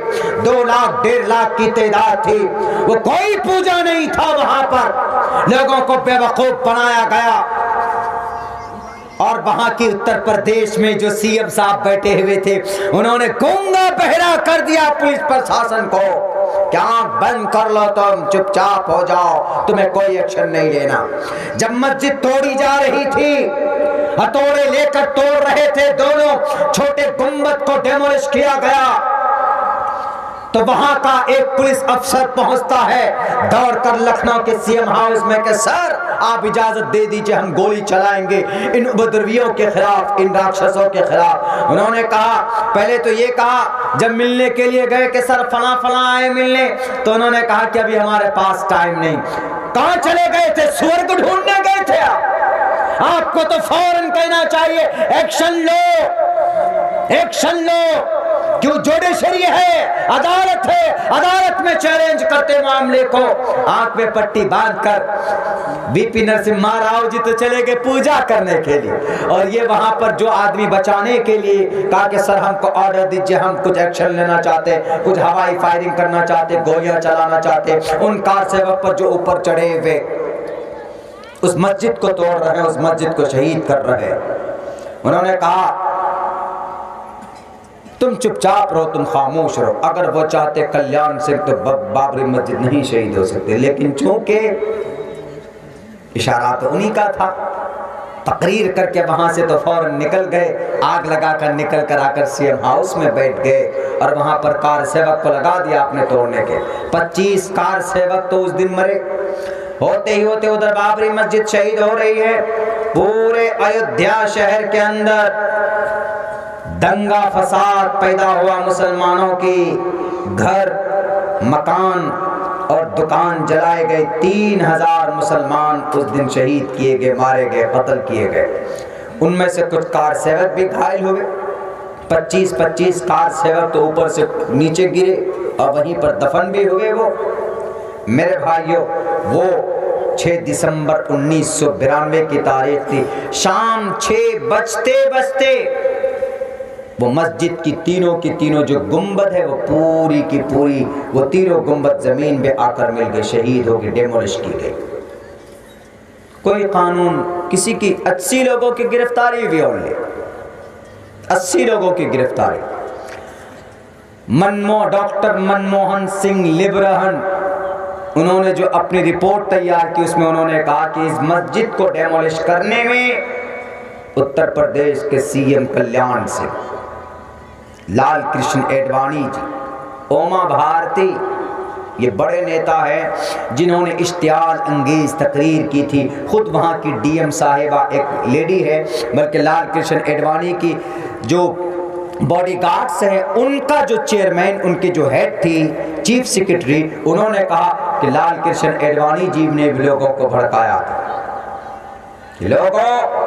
2 लाख 1.5 लाख की तादाद थी। वो कोई पूजा नहीं था वहां पर, लोगों को बेवकूफ बनाया गया। और वहां की उत्तर प्रदेश में जो सीएम साहब बैठे हुए थे, उन्होंने गूंगा बहरा कर दिया पुलिस प्रशासन को। क्या बंद कर लो, तुम चुपचाप हो जाओ, तुम्हें कोई एक्शन नहीं लेना। जब मस्जिद तोड़ी जा रही थी, हथौड़े लेकर तोड़ रहे थे, दोनों छोटे गुंबद को डेमोलिश किया गया, तो वहां का एक पुलिस अफसर पहुंचता है दौड़कर लखनऊ के सीएम हाउस में कि सर आप इजाजत दे दीजिए, हम गोली चलाएंगे इन उपद्रवियों के खिलाफ, इन राक्षसों के खिलाफ। उन्होंने कहा, पहले तो ये कहा जब मिलने के लिए गए कि सर फला फला आए मिलने, तो उन्होंने कहा कि अभी हमारे पास टाइम नहीं। कहां चले गए थे? स्वर्ग ढूंढने गए थे आपको तो फौरन कहना चाहिए एक्शन लो, एक्शन लो। क्यों? जुडिशरी है, अदालत है, अदालत में चैलेंज करते मामले को। आंख में पट्टी बांधकर बीपी नरसिम्हा राव जी तो चले गए पूजा करने के लिए, और ये वहां पर जो आदमी बचाने के लिए कहा कि सर हमको ऑर्डर दीजिए, हम कुछ एक्शन लेना चाहते, कुछ हवाई फायरिंग करना चाहते, गोलियां चलाना चाहते। उन कार सेवक पर जो ऊपर चढ़े हुए उस मस्जिद को तोड़ रहे हैं, उस मस्जिद को शहीद कर रहे हैं। उन्होंने कहा तुम चुपचाप रहो, तुम खामोश रहो। अगर वो चाहते कल्याण सिंह तो बाबरी मस्जिद नहीं शहीद हो सकते, लेकिन चूंकि इशारा तो उन्हीं का था, तकरीर करके वहां से तो फौरन निकल गए, आग लगाकर निकल कर आकर सीएम हाउस में बैठ गए और वहां पर कार सेवक को लगा दिया आपने तोड़ने के। 25 कार सेवक तो उस दिन मरे। होते ही होते उधर बाबरी मस्जिद शहीद हो रही है। पूरे अयोध्या शहर के अंदर दंगा फसाद पैदा हुआ, मुसलमानों की घर मकान और दुकान जलाए गए। 3000 मुसलमान उस दिन शहीद किए गए, मारे गए, कत्ल किए गए। उनमें से कुछ कार सेवक भी घायल हुए। 25 कार सेवक तो ऊपर से नीचे गिरे और वहीं पर दफन भी हुए। वो मेरे भाइयों, वो 6 दिसंबर 1992 की तारीख थी। शाम 6 बजते वो मस्जिद की तीनों जो गुंबद है वो पूरी की पूरी वो तीनों गुंबद जमीन पे आकर मिल गए, शहीद हो गए, डेमोलिश की गई। कोई कानून, किसी की 80 लोगों की गिरफ्तारी हुई, ओनली 80 लोगों की गिरफ्तारी। डॉक्टर मनमोहन सिंह लिब्रहन, उन्होंने जो अपनी रिपोर्ट तैयार की उसमें उन्होंने कहा कि इस मस्जिद को डेमोलिश करने में उत्तर प्रदेश के सीएम कल्याण सिंह, लाल कृष्ण एडवाणी जी, ओमा भारती, ये बड़े नेता हैं जिन्होंने इश्तियाल अंगेज तकरीर की थी। खुद वहाँ की डीएम साहिबा एक लेडी है, बल्कि लाल कृष्ण एडवाणी की जो बॉडीगार्ड्स हैं उनका जो चेयरमैन, उनकी जो हेड थी चीफ सेक्रेटरी, उन्होंने कहा कि लाल कृष्ण एडवाणी जी ने भी लोगों को भड़काया था कि लोगों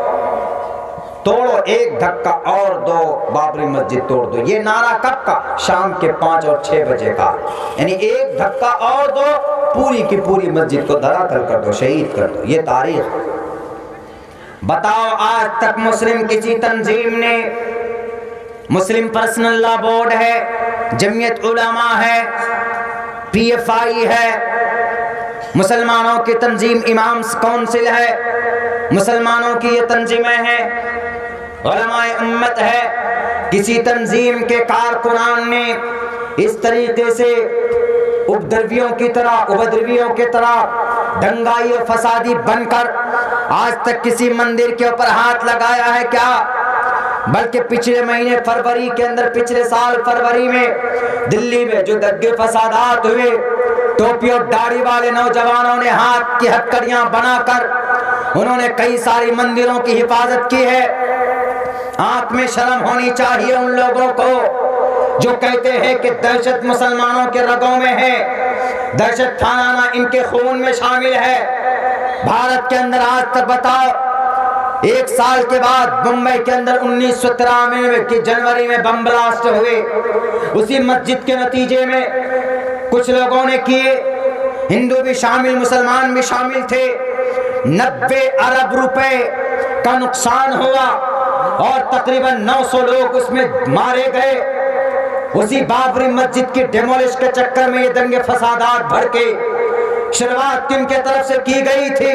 तोड़ो, एक धक्का और दो, बाबरी मस्जिद तोड़ दो। ये नारा कब का? शाम के 5 और 6 बजे का, यानी एक धक्का और दो, पूरी की पूरी मस्जिद को धरातल कर दो, शहीद कर दो। ये तारीख। बताओ आज तक मुस्लिम किसी तंजीम ने, मुस्लिम पर्सनल लॉ बोर्ड है, जमीयत उलमा है, PFI है, मुसलमानों की तंजीम इमाम्स काउंसिल है, मुसलमानों की ये तंजीमें हैं, उलमाए उम्मत है, किसी तंजीम के कारकुनान ने इस तरीके से उपद्रवियों की तरह दंगाई और फसादी बनकर आज तक किसी मंदिर के ऊपर हाथ लगाया है क्या? बल्कि पिछले महीने फरवरी के अंदर, पिछले साल फरवरी में दिल्ली में जो दंगे फसादात हुए, टोपी और दाढ़ी वाले नौजवानों ने हाथ की हथकड़ियां बनाकर उन्होंने कई सारी मंदिरों की हिफाजत की है। आंख में शर्म होनी चाहिए उन लोगों को जो कहते हैं कि दहशत मुसलमानों के रगों में है, दहशत फैलाना इनके खून में शामिल है। भारत के अंदर आज तक बताओ, 1 साल के बाद मुंबई के अंदर 1993 की जनवरी में बम ब्लास्ट हुए, उसी मस्जिद के नतीजे में कुछ लोगों ने किए, हिंदू भी शामिल, मुसलमान भी शामिल थे। 90 अरब रुपए का नुकसान हुआ और तकरीबन 900 लोग उसमें मारे गए। उसी बाबरी मस्जिद की डेमोलिश के चक्कर में ये दंगे फसादात भड़के। शुरुआत किनके तरफ से की गई थी?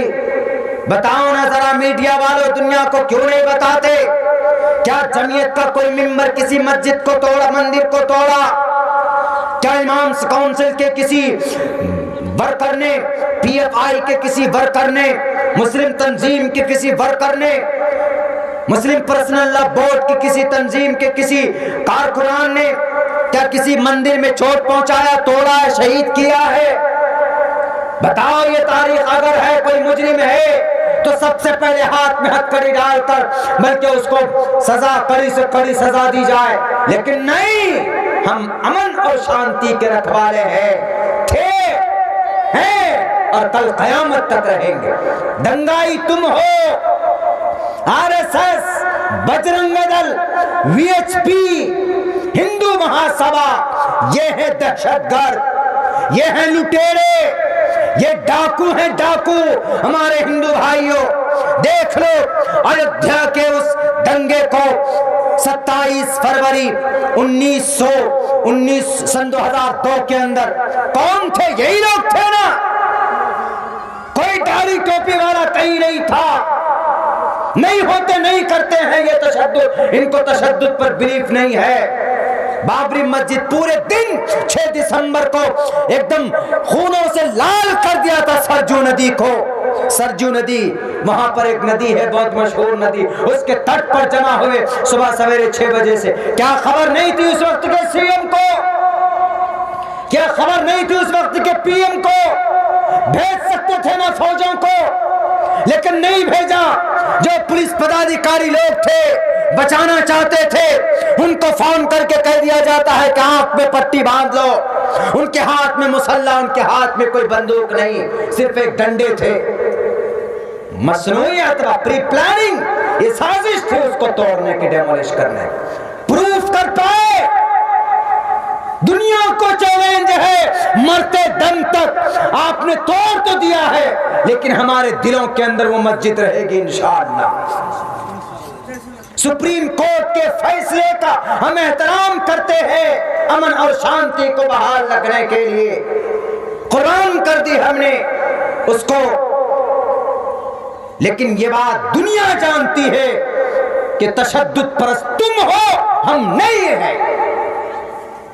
बताओ ना जरा मीडिया वालों, दुनिया को क्यों नहीं बताते? क्या जमीयत का कोई मेंबर किसी मस्जिद को तोड़ा, मंदिर को तोड़ा? क्या इमाम काउंसिल के किसी वर्कर ने, पीएफआई के किसी वर्कर ने, मुस्लिम तंजीम के किसी वर्कर ने, मुस्लिम पर्सनल लॉ बोर्ड की किसी तंजीम के किसी कारकुनान ने क्या किसी मंदिर में चोट पहुंचाया, तोड़ा है, शहीद किया है? बताओ ये तारीख। अगर है कोई मुजरिम है तो सबसे पहले हाथ में हथकड़ी डालकर बल्कि उसको सजा, कड़ी से कड़ी सजा दी जाए। लेकिन नहीं, हम अमन और शांति के रखवाले हैं, हैं और कल कयामत तक रहेंगे। दंगाई तुम हो, आरएसएस, बजरंग दल, वीएचपी, हिंदू महासभा, ये है दहशतगर्द, ये है लुटेरे, ये डाकू हैं, डाकू। हमारे हिंदू भाइयों, देख लो अयोध्या के उस दंगे को 27 फरवरी 1919 सन 2002 के अंदर कौन थे? यही लोग थे ना। कोई दाढ़ी टोपी वाला कहीं नहीं था। नहीं होते, नहीं करते हैं ये तशद्दुद, इनको तशद्दुद पर बिलीफ नहीं है। बाबरी मस्जिद पूरे दिन 6 दिसंबर को एकदम खूनों से लाल कर दिया था सरजू नदी को। सरजू नदी, वहां पर एक नदी है बहुत मशहूर नदी, उसके तट पर जमा हुए सुबह सवेरे 6 बजे से। क्या खबर नहीं थी उस वक्त के सीएम को? क्या खबर नहीं थी उस वक्त के पीएम को? भेज सकते थे ना फौजों को, लेकिन नहीं भेजा। जो पुलिस पदाधिकारी लोग थे, बचाना चाहते थे, उनको फोन करके कह दिया जाता है कि आंख में पट्टी बांध लो। उनके हाथ में मुसल्ला, उनके हाथ में कोई बंदूक नहीं, सिर्फ एक डंडे थे। मसनूई अथवा प्री प्लानिंग, ये साजिश थी उसको तोड़ने की, डेमोलिश करने। प्रूफ कर पाए? दुनिया को चैलेंज है, मरते दम तक आपने तोड़ तो दिया है, लेकिन हमारे दिलों के अंदर वो मस्जिद रहेगी इंशाअल्लाह। सुप्रीम कोर्ट के फैसले का हम एहतराम करते हैं, अमन और शांति को बहाल रखने के लिए कुर्बान कर दी हमने उसको। लेकिन ये बात दुनिया जानती है कि तशद्दुद परस्त तुम हो, हम नहीं है।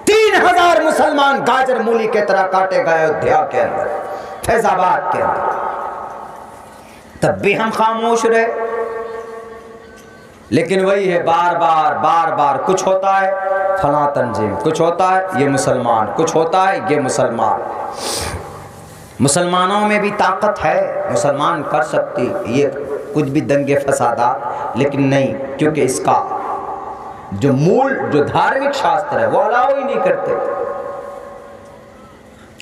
3000 मुसलमान गाजर मूली के तरह काटे गए अयोध्या के अंदर, फैजाबाद के अंदर, तब भी हम खामोश रहे। लेकिन वही है, बार बार कुछ होता है फला तंजीम, कुछ होता है ये मुसलमान, कुछ होता है ये मुसलमान। मुसलमानों में भी ताकत है, मुसलमान कर सकती ये कुछ भी दंगे फसादा, लेकिन नहीं, क्योंकि इसका जो मूल, जो धार्मिक शास्त्र है वो अलाउ ही नहीं करते,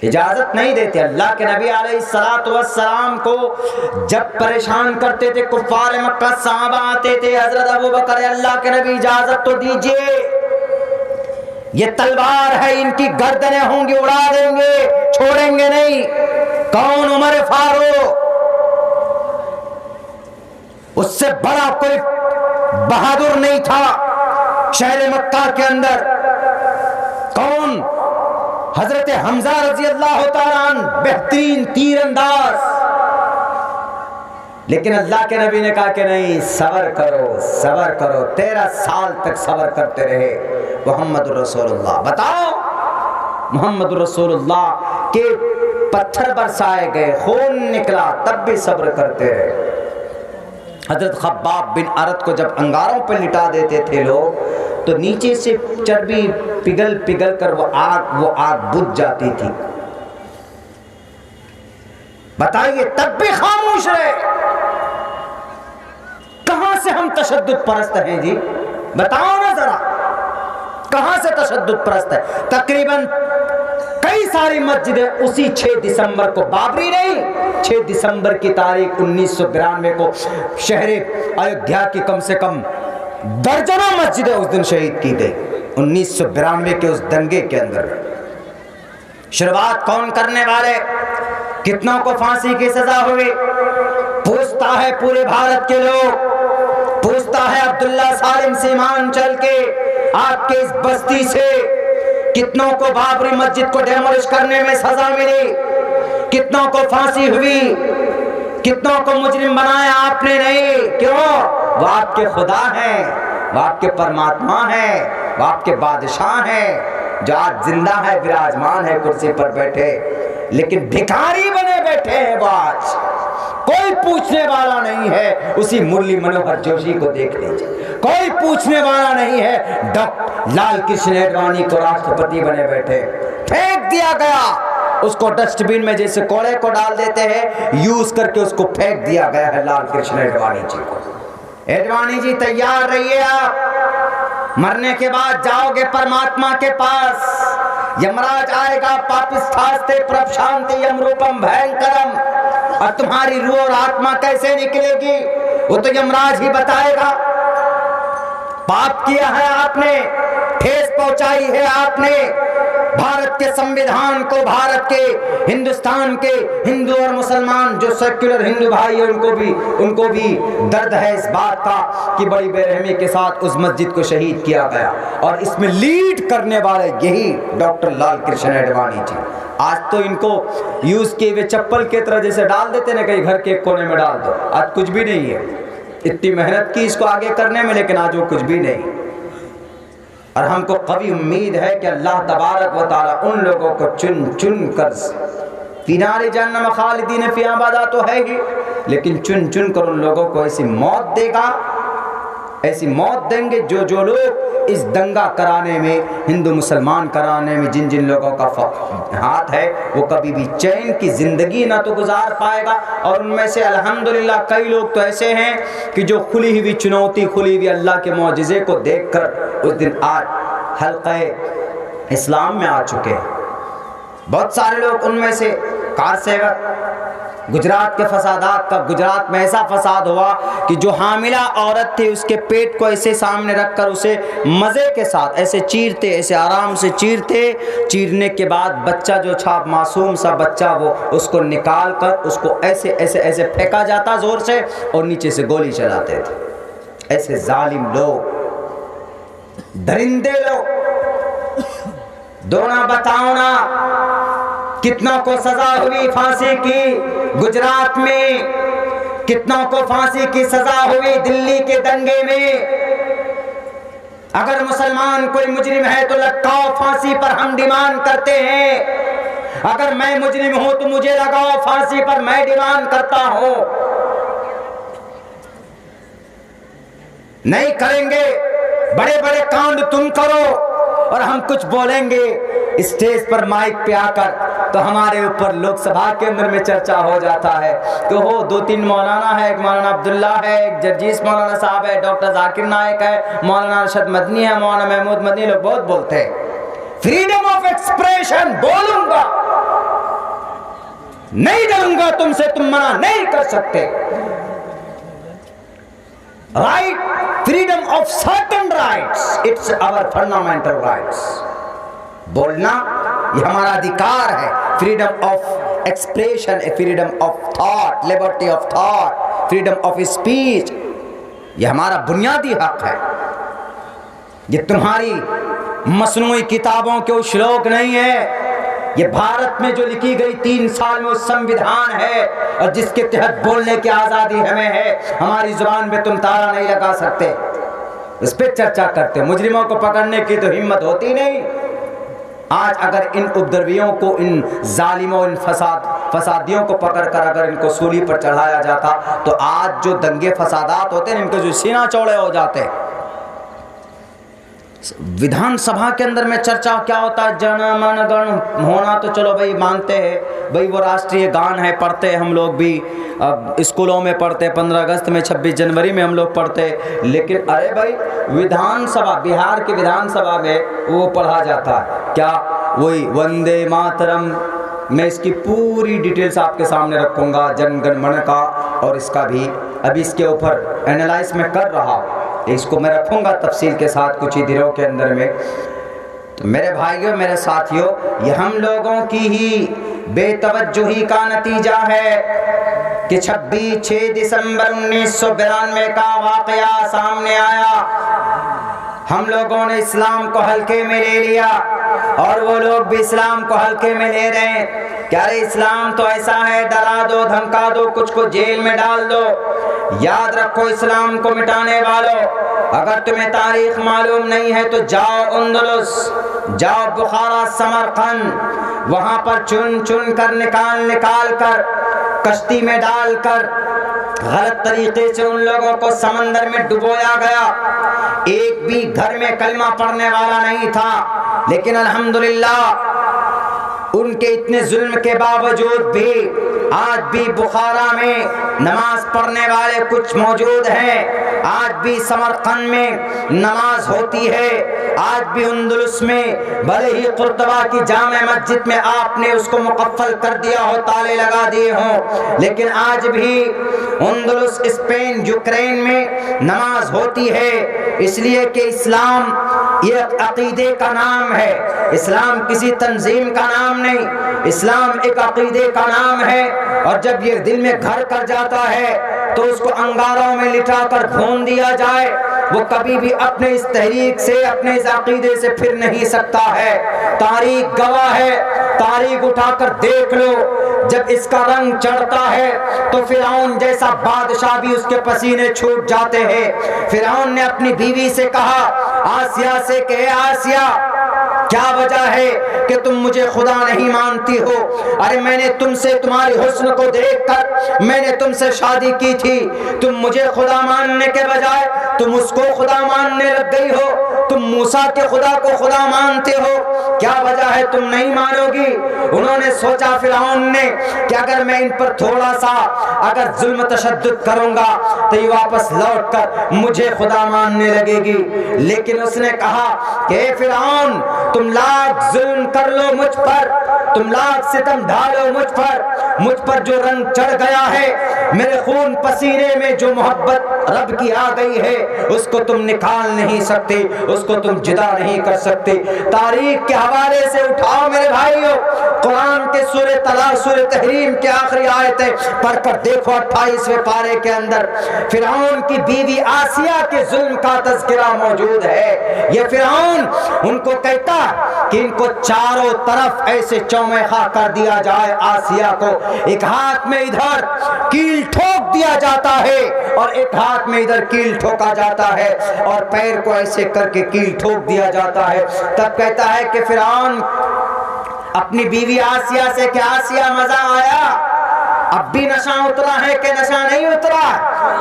इजाजत नहीं देते। अल्लाह के नबी अलैहिस्सलातु वस्सलाम को जब परेशान करते थे कुफ्फार मक्का, सहाबा आते थे, हजरत अबू बकर, अल्लाह के नबी इजाजत तो दीजिए, ये तलवार है, इनकी गर्दनें होंगी, उड़ा देंगे, छोड़ेंगे नहीं। कौन? उमर फारूक। उससे बड़ा कोई बहादुर नहीं था शहर मक्का के अंदर। कौन? हजरत हमजा रजी अल्लाह तआला अन्हु, बेहतरीन तीरंदाज। लेकिन अल्लाह के नबी ने कहा कि नहीं, सबर करो, सबर करो। 13 साल तक सबर करते रहे मोहम्मद रसूलुल्लाह। बताओ, मोहम्मद रसूलुल्लाह के पत्थर बरसाए गए, खून निकला, तब भी सब्र करते रहे। हजरत खब्बाब बिन अरत को जब अंगारों पर लिटा देते थे लोग, तो नीचे से चर्बी पिघल पिघल कर वो आग बुझ जाती थी। बताइए, तब भी खामोश रहे। कहां से हम तशद्दुद परस्त हैं जी? बताओ ना जरा, कहां से तशद्दुद परस्त है? तकरीबन कई सारी मस्जिदें उसी 6 दिसंबर को, बाबरी नहीं, 6 दिसंबर की तारीख 1992 को शहर अयोध्या की कम से कम दर्जनों मस्जिदें उस दिन शहीद की गई, 1992 के उस दंगे के अंदर। शुरुआत कौन करने वाले? कितनों को फांसी की सजा हुई? पूछता है पूरे भारत के लोग, पूछता है अब्दुल्ला सालिम सीमांचल के, आपके इस बस्ती से कितनों को बाबरी मस्जिद को डेमोलिश करने में सजा मिली? कितनों को फांसी हुई? कितनों को मुजरिम बनाया आपने नहीं, क्यों? वो आपके खुदा हैं, वो आपके परमात्मा हैं, वो आपके बादशाह हैं, जो आज जिंदा है, विराजमान है कुर्सी पर बैठे, लेकिन भिखारी बने बैठे हैं वो आज। कोई पूछने वाला नहीं है। उसी मुरली मनोहर जोशी को देख लीजिए, कोई पूछने वाला नहीं है। डॉक्टर लाल कृष्ण आडवाणी को राष्ट्रपति बने बैठे, फेंक दिया गया उसको डस्टबिन में, जैसे कोड़े को डाल देते हैं यूज करके उसको फेंक दिया गया है लाल कृष्ण आडवाणी जी को। आडवाणी जी तैयार रहिए, आप मरने के बाद जाओगे परमात्मा के पास, यमराज आएगा, पापिस्थास्ते प्रशांति यमरूपम भयंकरम, और तुम्हारी रूह और आत्मा कैसे निकलेगी वो तो यमराज ही बताएगा। पाप किया है आपने, ठेस पहुंचाई है आपने भारत के संविधान को, भारत के, हिंदुस्तान के हिंदू और मुसलमान जो सेक्युलर हिंदू भाई है उनको भी दर्द है इस बात का कि बड़ी बेरहमी के साथ उस मस्जिद को शहीद किया गया, और इसमें लीड करने वाले यही डॉक्टर लाल कृष्ण आडवाणी जी। आज तो इनको यूज किए हुए चप्पल के तरह जैसे डाल देते ना, कहीं घर के एक कोने में डाल दो, आज कुछ भी नहीं है। इतनी मेहनत की इसको आगे करने में, लेकिन आज वो कुछ भी नहीं। और हमको कभी उम्मीद है कि अल्लाह तबारक व तआला उन लोगों को चुन चुन कर, फिनारे जहन्नम खालिदीन फीहा अबदा तो है ही, लेकिन चुन चुन कर उन लोगों को ऐसी मौत देगा, ऐसी मौत देंगे जो लोग इस दंगा कराने में, हिंदू मुसलमान कराने में जिन जिन लोगों का हाथ है, वो कभी भी चैन की जिंदगी ना तो गुजार पाएगा। और उनमें से अल्हम्दुलिल्लाह कई लोग तो ऐसे हैं कि जो खुली हुई चुनौती, खुली हुई अल्लाह के मौजिज़े को देखकर उस दिन आज हल्क़े इस्लाम में आ चुके हैं। बहुत सारे लोग उनमें से कार सेवक, गुजरात के फसादात का, गुजरात में ऐसा फसाद हुआ कि जो हामिला औरत थी उसके पेट को ऐसे सामने रखकर उसे मज़े के साथ ऐसे चीरते, ऐसे आराम से चीरने के बाद बच्चा जो था, मासूम सा बच्चा, वो उसको निकाल कर उसको ऐसे ऐसे ऐसे फेंका जाता ज़ोर से, और नीचे से गोली चलाते थे। ऐसे जालिम लोग, दरिंदे लोग, दो ना बताओ ना कितनों को सजा हुई फांसी की गुजरात में, कितनों को फांसी की सजा हुई दिल्ली के दंगे में। अगर मुसलमान कोई मुजरिम है तो लटकाओ फांसी पर, हम डिमांड करते हैं। अगर मैं मुजरिम हूं तो मुझे लगाओ फांसी पर, मैं डिमांड करता हूं। नहीं करेंगे, बड़े बड़े कांड तुम करो और हम कुछ बोलेंगे स्टेज पर माइक पे आकर, तो हमारे ऊपर लोकसभा के अंदर में चर्चा हो जाता है। तो हो 2-3 मौलाना है, एक मौलाना अब्दुल्ला है, एक जर्जीस मौलाना साहब है, डॉक्टर जाकिर नायक है, मौलाना अरशद मदनी है, मौलाना महमूद मदनी, लोग बहुत बोलते हैं फ्रीडम ऑफ एक्सप्रेशन। बोलूंगा, नहीं डरूंगा तुमसे, तुम मना नहीं कर सकते। Right, freedom of certain rights, it's our fundamental rights. बोलना ये हमारा अधिकार है। Freedom of expression, freedom of thought, liberty of thought, freedom of speech, ये हमारा बुनियादी हक है। ये तुम्हारी मसनूई किताबों के श्लोक नहीं है, ये भारत में जो लिखी गई 3 साल में उस संविधान है, और जिसके तहत बोलने की आज़ादी हमें है। हमारी जुबान पे तुम ताला नहीं लगा सकते, उस पर चर्चा करते। मुजरिमों को पकड़ने की तो हिम्मत होती नहीं। आज अगर इन उपद्रवियों को, इन जालिमों, इन फसादियों को पकड़कर अगर इनको सूली पर चढ़ाया जाता, तो आज जो दंगे फसादात होते हैं इनके जो सीना चौड़े हो जाते। विधानसभा के अंदर में चर्चा क्या होता है, जन मन गण होना तो चलो भाई मानते हैं, भाई वो राष्ट्रीय गान है, पढ़ते हम लोग भी, अब स्कूलों में पढ़ते, 15 अगस्त में, 26 जनवरी में हम लोग पढ़ते। लेकिन अरे भाई विधानसभा, बिहार की विधानसभा में वो पढ़ा जाता है क्या, वही वंदे मातरम। मैं इसकी पूरी डिटेल्स आपके सामने रखूंगा, जन गण मन का, और इसका भी अभी इसके ऊपर एनालाइज में कर रहा, इसको मैं रखूंगा तफसील के साथ कुछ ही दिनों के अंदर में। तो मेरे भाइयों, मेरे साथियों, ये हम लोगों की ही बेतवज्जुही का नतीजा है कि 6 दिसंबर 1992 का वाकया सामने आया। हम लोगों ने इस्लाम को हल्के में ले लिया और वो लोग भी इस्लाम को हल्के में ले रहे हैं। क्या रे इस्लाम तो ऐसा है, डरा दो धमका दो, कुछ को जेल में डाल दो। याद रखो इस्लाम को मिटाने वालों, अगर तुम्हें तारीख मालूम नहीं है तो जाओ अंदलुस, जाओ बुखारा, समरकंद, वहां पर चुन चुन कर निकाल कर कश्ती में डालकर गलत तरीके से उन लोगों को समंदर में डुबोया गया। एक भी घर में कलमा पढ़ने वाला नहीं था, लेकिन अल्हम्दुलिल्लाह उनके इतने जुल्म के बावजूद भी आज भी बुखारा में नमाज पढ़ने वाले कुछ मौजूद हैं। आज भी समरकंद में नमाज होती है। आज भी अंदलुस में भले ही कुर्तबा की जामे मस्जिद में आपने उसको मुकफ्फल कर दिया हो, ताले लगा दिए हो, लेकिन आज भी अंदलुस, स्पेन, यूक्रेन में नमाज होती है। इसलिए कि इस्लाम ये अकीदे का नाम है, इस्लाम किसी तंजीम का नाम नहीं, इस्लाम एक अकीदे का नाम है। और जब ये दिल में घर कर जाता है तो उसको अंगारों में लिटाकर भून दिया जाए, वो कभी भी अपने इस तहरीक से, अपने इस अकीदे से फिर नहीं सकता है। तारीख गवाह है, तारीख उठाकर देख लो, जब इसका रंग चढ़ता है तो फिरौन जैसा बादशाह भी उसके पसीने छूट जाते हैं। फिरौन ने अपनी बीवी से कहा, आसिया से कहे, आसिया क्या वजह है कि तुम मुझे खुदा नहीं मानती हो? अरे मैंने तुमसे, तुम्हारी हुस्न को देखकर मैंने तुमसे शादी की थी, तुम मुझे खुदा मानने के बजाय तुम उसको खुदा मानने लग गई हो, तुम मूसा के खुदा को खुदा मानते हो, क्या वजह है तुम नहीं मानोगी? उन्होंने सोचा फिरौन ने कि अगर मैं इन पर थोड़ा सा अगर जुल्म तशद्दुद करूंगा तो ये वापस लौटकर मुझे खुदा मानने लगेगी। लेकिन उसने कहा कि फिरौन, तुम लाख जुल्म कर लो मुझ पर, तुम लाख सितम ढालो मुझ पर जो रंग चढ़ गया है, मेरे खून पसीने में जो मोहब्बत रब की आ गई है, उसको तुम निकाल नहीं सकते, उसको तुम जुदा नहीं कर सकते। तारीख के हवाले से उठाओ मेरे भाइयों, कुरान के सूरह तलाक, सूरह तहरीम की आखिरी आयतें पढ़कर देखो। 28वें पारे के अंदर फिरौन की बीवी आसिया के जुल्म का तज़किरा मौजूद है। ये फिरौन उनको कहता कि इनको चारों तरफ ऐसे चौमेखा कर दिया जाए, आसिया को एक हाथ में इधर कील ठोक दिया जाता है और एक हाथ में इधर कील ठोका जाता है और पैर को ऐसे करके कील ठोक दिया जाता है। तब कहता है कि फिरौन अपनी बीवी आसिया से, क्या आसिया मजा आया? अब भी नशा उतरा है कि नशा नहीं उतरा?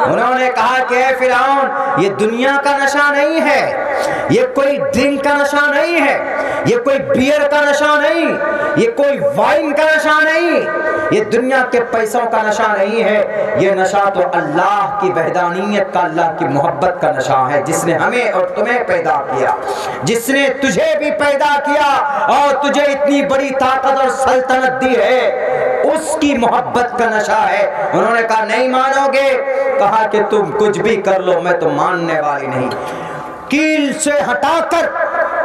उन्होंने कहा कि फिरौन, ये दुनिया का नशा नहीं है, ये कोई ड्रिंक का नशा नहीं है, ये कोई बियर का नशा नहीं, ये कोई वाइन का नशा नहीं, ये दुनिया के पैसों का नशा नहीं है, ये नशा तो अल्लाह की वहदानियत का, अल्लाह की मोहब्बत का नशा है, जिसने हमें और तुम्हें पैदा किया, जिसने तुझे भी पैदा किया और तुझे इतनी बड़ी ताकत और सल्तनत दी है, उसकी मोहब्बत का नशा है। उन्होंने कहा नहीं मानोगे? कहा कि तुम कुछ भी कर लो, मैं तो मानने वाली नहीं। कील से हटाकर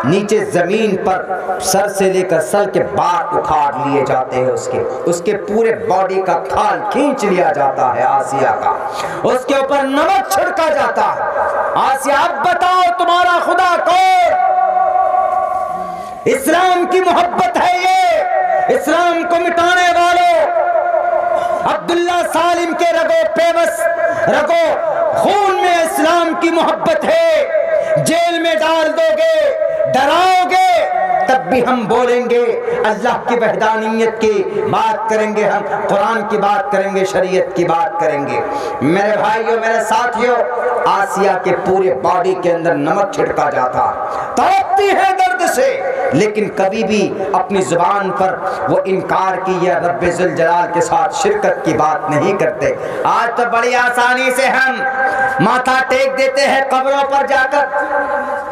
नीचे जमीन पर सर से लेकर सर के बाल उखाड़ लिए जाते हैं, उसके पूरे बॉडी का खाल खींच लिया जाता है आसिया का, उसके ऊपर नमक छिड़का जाता है। आसिया, अब बताओ तुम्हारा खुदा कौन? इस्लाम की मोहब्बत है ये, इस्लाम को मिटाने वालों, अब्दुल्ला सालिम के रगो पेवस, रगो खून में इस्लाम की मोहब्बत है। जेल में डाल दोगे, डराओगे, तब भी हम बोलेंगे, अल्लाह की वहदानियत की बात करेंगे, हम कुरान की बात करेंगे, शरीयत की बात करेंगे। मेरे भाइयों, मेरे साथियों, आसिया के पूरे बॉडी के अंदर नमक छिड़का जाता, तड़पती है दर्द से, लेकिन कभी भी अपनी जुबान पर वो इनकार की या रब्बे जुल जलाल के साथ शिरकत की बात नहीं करते। आज तो बड़ी आसानी से हम माथा टेक देते हैं कब्रों पर जाकर,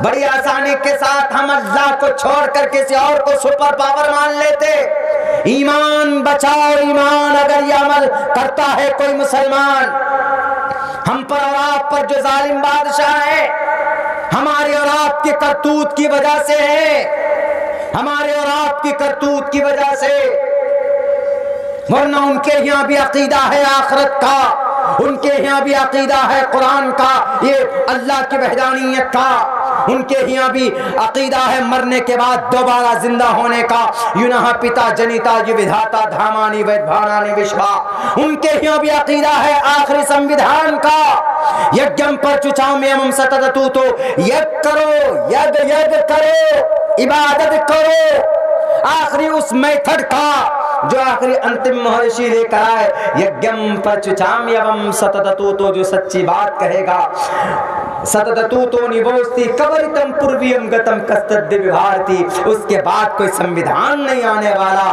बड़ी आसानी के साथ हम अल्लाह को छोड़कर किसी और को सुपर पावर मान लेते। ईमान बचाओ, ईमान अगर ये अमल करता है कोई मुसलमान, हम पर और आप पर जो जालिम बादशाह है, हमारी और आपकी करतूत की वजह से है, हमारे और आपकी करतूत की वजह से, वरना उनके यहाँ भी अकीदा है आखिरत का, उनके यहाँ भी अकीदा है कुरान का, ये अल्लाह की वहदानियत का। उनके यहाँ भी अकीदा है मरने के बाद दोबारा जिंदा होने का। युनः पिता जनिता यु विधाता धामानि वेद भानानि विश्वा। उनके यहाँ भी अकीदा है आखिरी संविधान का। यज्ञम परचुचाम्यम सतततु, तो यज्ञ करो, यज्ञ करो, इबादत करो आखिरी उस मेथड का जो आखिरी अंतिम महर्षि लेकर आए। यज्ञम परचुचाम्यम सतततु, तो जो सच्ची बात कहेगा। सतततु तो निवोस्ति कवरितम पूर्वियम गतम कस्तद्दि विभारती। उसके बाद कोई संविधान नहीं आने वाला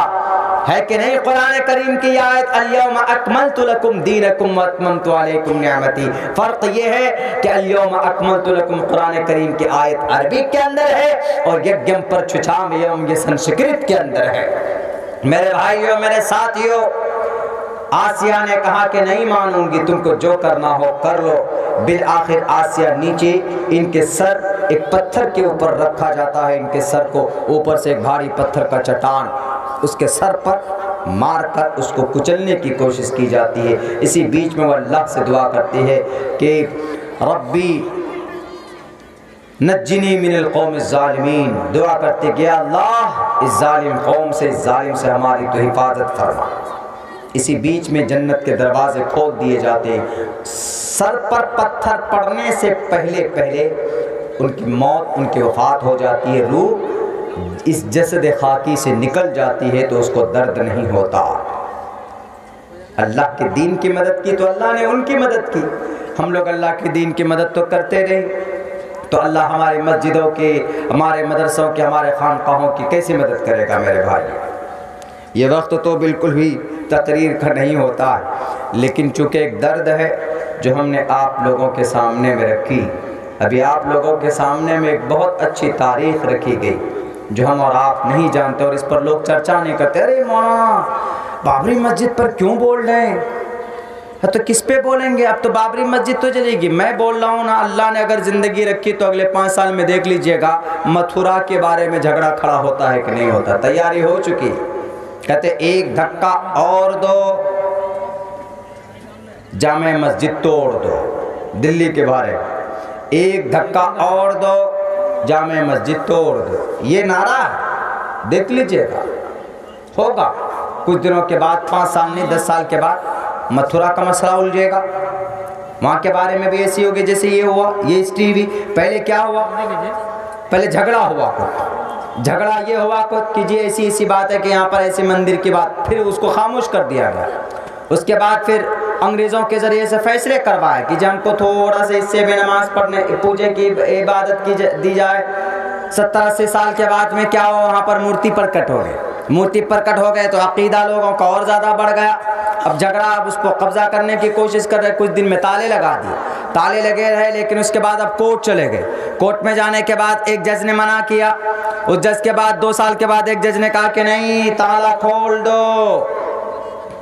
है कि नहीं। कुरान करीम की आयत अल-यौम अकमलतु लकुम दीनकुम व अतममतु अलैकुम निअमती। फर्क ये है कि अल-यौम अकमलतु लकुम कुरान करीम की आयत अरबी के अंदर है और यज्ञम परचुचाम्यम ये संस्कृत के अंदर है। मेरे भाइयों, मेरे साथियों, आसिया ने कहा कि नहीं मानूंगी, तुमको जो करना हो कर लो। बिल आखिर आसिया नीचे इनके सर एक पत्थर के ऊपर रखा जाता है। इनके सर को ऊपर से एक भारी पत्थर का चट्टान उसके सर पर मारकर उसको कुचलने की कोशिश की जाती है। इसी बीच में वो अल्लाह से दुआ करती है कि रब्बी नज्जिनी मिनल कौम ज़ालिमीन। दुआ करते कि अल्लाह इस जालिम कौम से, इस जालिम से हमारी तो हिफाजत फरमा। इसी बीच में जन्नत के दरवाजे खोल दिए जाते हैं। सर पर पत्थर पड़ने से पहले पहले उनकी मौत, उनकी वफात हो जाती है। रूह इस जसद खाकी से निकल जाती है तो उसको दर्द नहीं होता। अल्लाह के दीन की मदद की तो अल्लाह ने उनकी मदद की। हम लोग अल्लाह के दीन की मदद तो करते रहे तो अल्लाह हमारे मस्जिदों के, हमारे मदरसों के, हमारे खानकाहों की कैसे मदद करेगा। मेरे भाई, ये वक्त तो बिल्कुल भी तकरीर का नहीं होता है, लेकिन चूँकि एक दर्द है जो हमने आप लोगों के सामने में रखी। अभी आप लोगों के सामने में एक बहुत अच्छी तारीख़ रखी गई जो हम और आप नहीं जानते और इस पर लोग चर्चा नहीं करते। अरे मौलाना बाबरी मस्जिद पर क्यों बोल रहे हैं? तो किस पे बोलेंगे? अब तो बाबरी मस्जिद तो चलेगी। मैं बोल रहा हूँ ना, अल्लाह ने अगर ज़िंदगी रखी तो अगले 5 साल में देख लीजिएगा मथुरा के बारे में झगड़ा खड़ा होता है कि नहीं होता। तैयारी हो चुकी। कहते एक धक्का और दो, जामे मस्जिद तोड़ दो। दिल्ली के बारे में एक धक्का और दो, जामे मस्जिद तोड़ दो। ये नारा है, देख लीजिएगा। होगा कुछ दिनों के बाद, 5 साल नहीं 10 साल के बाद मथुरा का मसला उलझेगा। वहाँ के बारे में भी ऐसी होगी जैसे ये हुआ, ये टीवी। पहले क्या हुआ? पहले झगड़ा हुआ कुछ, झगड़ा ये हुआ कुछ कि जी ऐसी ऐसी बात है कि यहाँ पर ऐसे मंदिर की बात, फिर उसको खामोश कर दिया गया। उसके बाद फिर अंग्रेज़ों के ज़रिए से फैसले करवाए कि जब हमको थोड़ा सा इससे भी नमाज पढ़ने, पूजे की इबादत की दी जाए। 70-80 साल के बाद में क्या हुआ? वहाँ पर मूर्ति प्रकट हो गए। मूर्ति प्रकट हो गए तो अकीदा लोगों का और ज़्यादा बढ़ गया। अब झगड़ा, अब उसको कब्जा करने की कोशिश कर रहे। कुछ दिन में ताले लगा दिए, ताले लगे रहे, लेकिन उसके बाद अब कोर्ट चले गए। कोर्ट में जाने के बाद एक जज ने मना किया। उस जज के बाद 2 साल के बाद एक जज ने कहा कि नहीं, ताला खोल दो,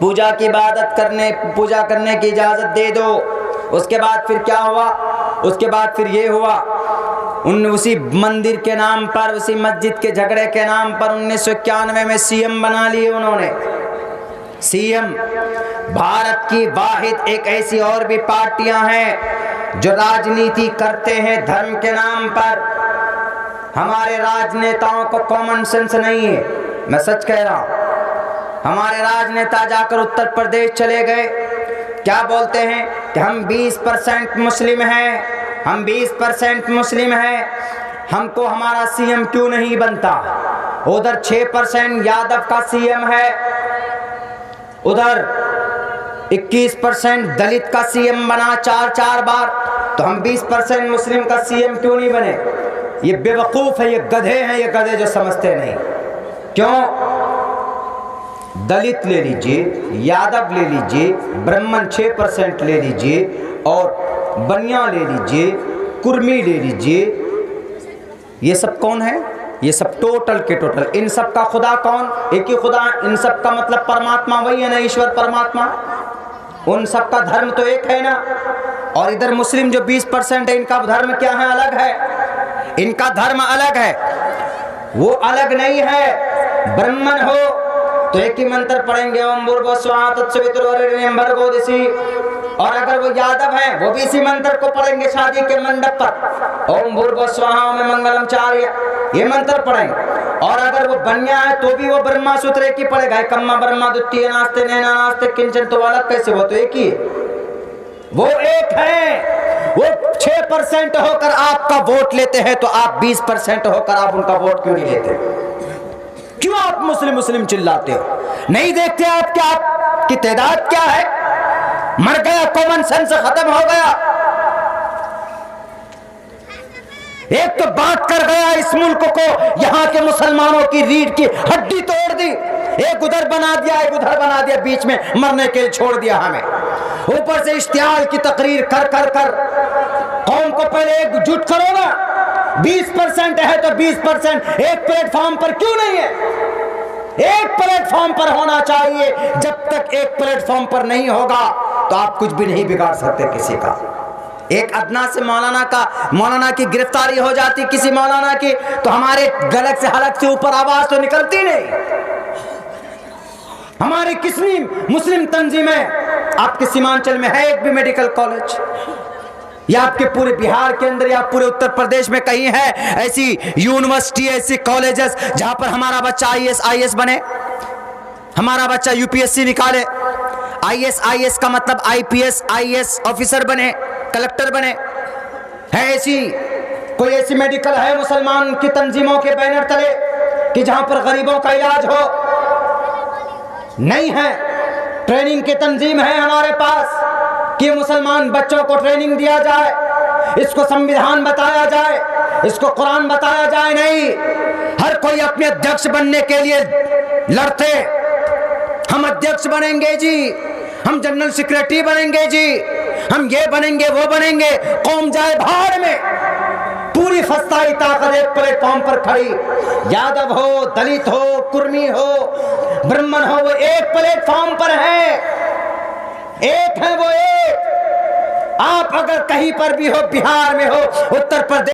पूजा की इबादत करने, पूजा करने की इजाज़त दे दो। उसके बाद फिर क्या हुआ? उसके बाद फिर ये हुआ, उसी मंदिर के नाम पर, उसी मस्जिद के झगड़े के नाम पर 1991 में सीएम बना लिए उन्होंने। सीएम भारत की वाहिद एक ऐसी और भी पार्टियां हैं जो राजनीति करते हैं धर्म के नाम पर। हमारे राजनेताओं को कॉमन सेंस नहीं है, मैं सच कह रहा हूं। हमारे राजनेता जाकर उत्तर प्रदेश चले गए, क्या बोलते हैं कि हम 20% मुस्लिम हैं, हम 20% मुस्लिम हैं, हमको हमारा सीएम क्यों नहीं बनता? उधर 6% यादव का सीएम है, उधर 21% दलित का सीएम बना 4 बार, तो हम 20% मुस्लिम का सीएम क्यों नहीं बने? ये बेवकूफ़ है, ये गधे हैं, ये गधे जो समझते नहीं। क्यों? दलित ले लीजिए, यादव ले लीजिए, ब्राह्मण 6% ले लीजिए, और बनिया ले लीजिए, कुर्मी ले लीजिए, ये सब कौन है? ये सब टोटल के टोटल। इन सब का खुदा कौन? एक ही खुदा। इन सब का मतलब परमात्मा वही है ना, ईश्वर परमात्मा। उन सब का धर्म तो एक है ना। और इधर मुस्लिम जो 20% है, इनका धर्म क्या है? अलग है। इनका धर्म अलग है, वो अलग नहीं है। ब्राह्मण हो तो एक ही मंत्र पढ़ेंगे, ओम भूर्भुवः स्वः तत्सवितुर्वरेण्यं भर्गो दिशि और अगर वो यादव हैं वो भी इसी मंत्र को पढ़ेंगे शादी के मंडप पर, ओम भूर्भुवः स्वाहा में मंगलम चार्य, ये मंत्र पढ़ेंगे। और अगर वो बनिया है तो भी वो ब्रह्मा सूत्र एक ही पढ़ेगा, कम्मा ब्रह्मा द्वितीय नास्ते नैना नास्ते किंचन, तो अलग कैसे, वो तो एक ही है, वो एक है। वो 6% होकर आपका वोट लेते हैं तो आप 20% होकर आप उनका वोट क्यों नहीं लेते? क्यों आप मुस्लिम मुस्लिम चिल्लाते हो? नहीं देखते आप क्या आपकी तादाद क्या है? मर गया, कॉमन सेंस खत्म हो गया। एक तो बात कर गया इस मुल्क को, यहां के मुसलमानों की रीढ़ की हड्डी तोड़ दी, एक उधर बना दिया एक उधर बना दिया, बीच में मरने के लिए छोड़ दिया हमें। ऊपर से इश्तिहाल की तकरीर कर कर कर कौम को पहले एकजुट करो ना। 20% है तो 20% एक प्लेटफॉर्म पर क्यों नहीं है? एक प्लेटफॉर्म पर होना चाहिए। जब तक एक प्लेटफॉर्म पर नहीं होगा तो आप कुछ भी नहीं बिगाड़ सकते किसी का। एक अदना से मौलाना की गिरफ्तारी हो जाती किसी मौलाना की, तो हमारे गलत से हलक से ऊपर आवाज तो निकलती नहीं। हमारी कितनी मुस्लिम तंजीमें, आपके सीमांचल में है एक भी मेडिकल कॉलेज, या आपके पूरे बिहार के अंदर या पूरे उत्तर प्रदेश में कहीं है ऐसी यूनिवर्सिटी, ऐसी कॉलेजेस जहां पर हमारा बच्चा IAS बने, हमारा बच्चा UPSC निकाले? IAS का मतलब IPS IAS ऑफिसर बने, कलेक्टर बने? है ऐसी कोई ऐसी मेडिकल है मुसलमान की तंजीमों के बैनर तले कि जहां पर गरीबों का इलाज हो? नहीं है। ट्रेनिंग की तंजीम है हमारे पास कि मुसलमान बच्चों को ट्रेनिंग दिया जाए, इसको संविधान बताया जाए, इसको कुरान बताया जाए? नहीं। हर कोई अपने अध्यक्ष बनने के लिए लड़ते, हम अध्यक्ष बनेंगे जी, हम जनरल सेक्रेटरी बनेंगे जी, हम ये बनेंगे वो बनेंगे। कौम जाए भाड़ में। पूरी फस्ताई ताकत एक प्लेटफॉर्म पर खड़ी, यादव हो, दलित हो, कुर्मी हो, ब्राह्मण हो, वो एक प्लेटफॉर्म पर है, एक है वो एक। आप अगर कहीं पर भी हो, बिहार में हो, उत्तर प्रदेश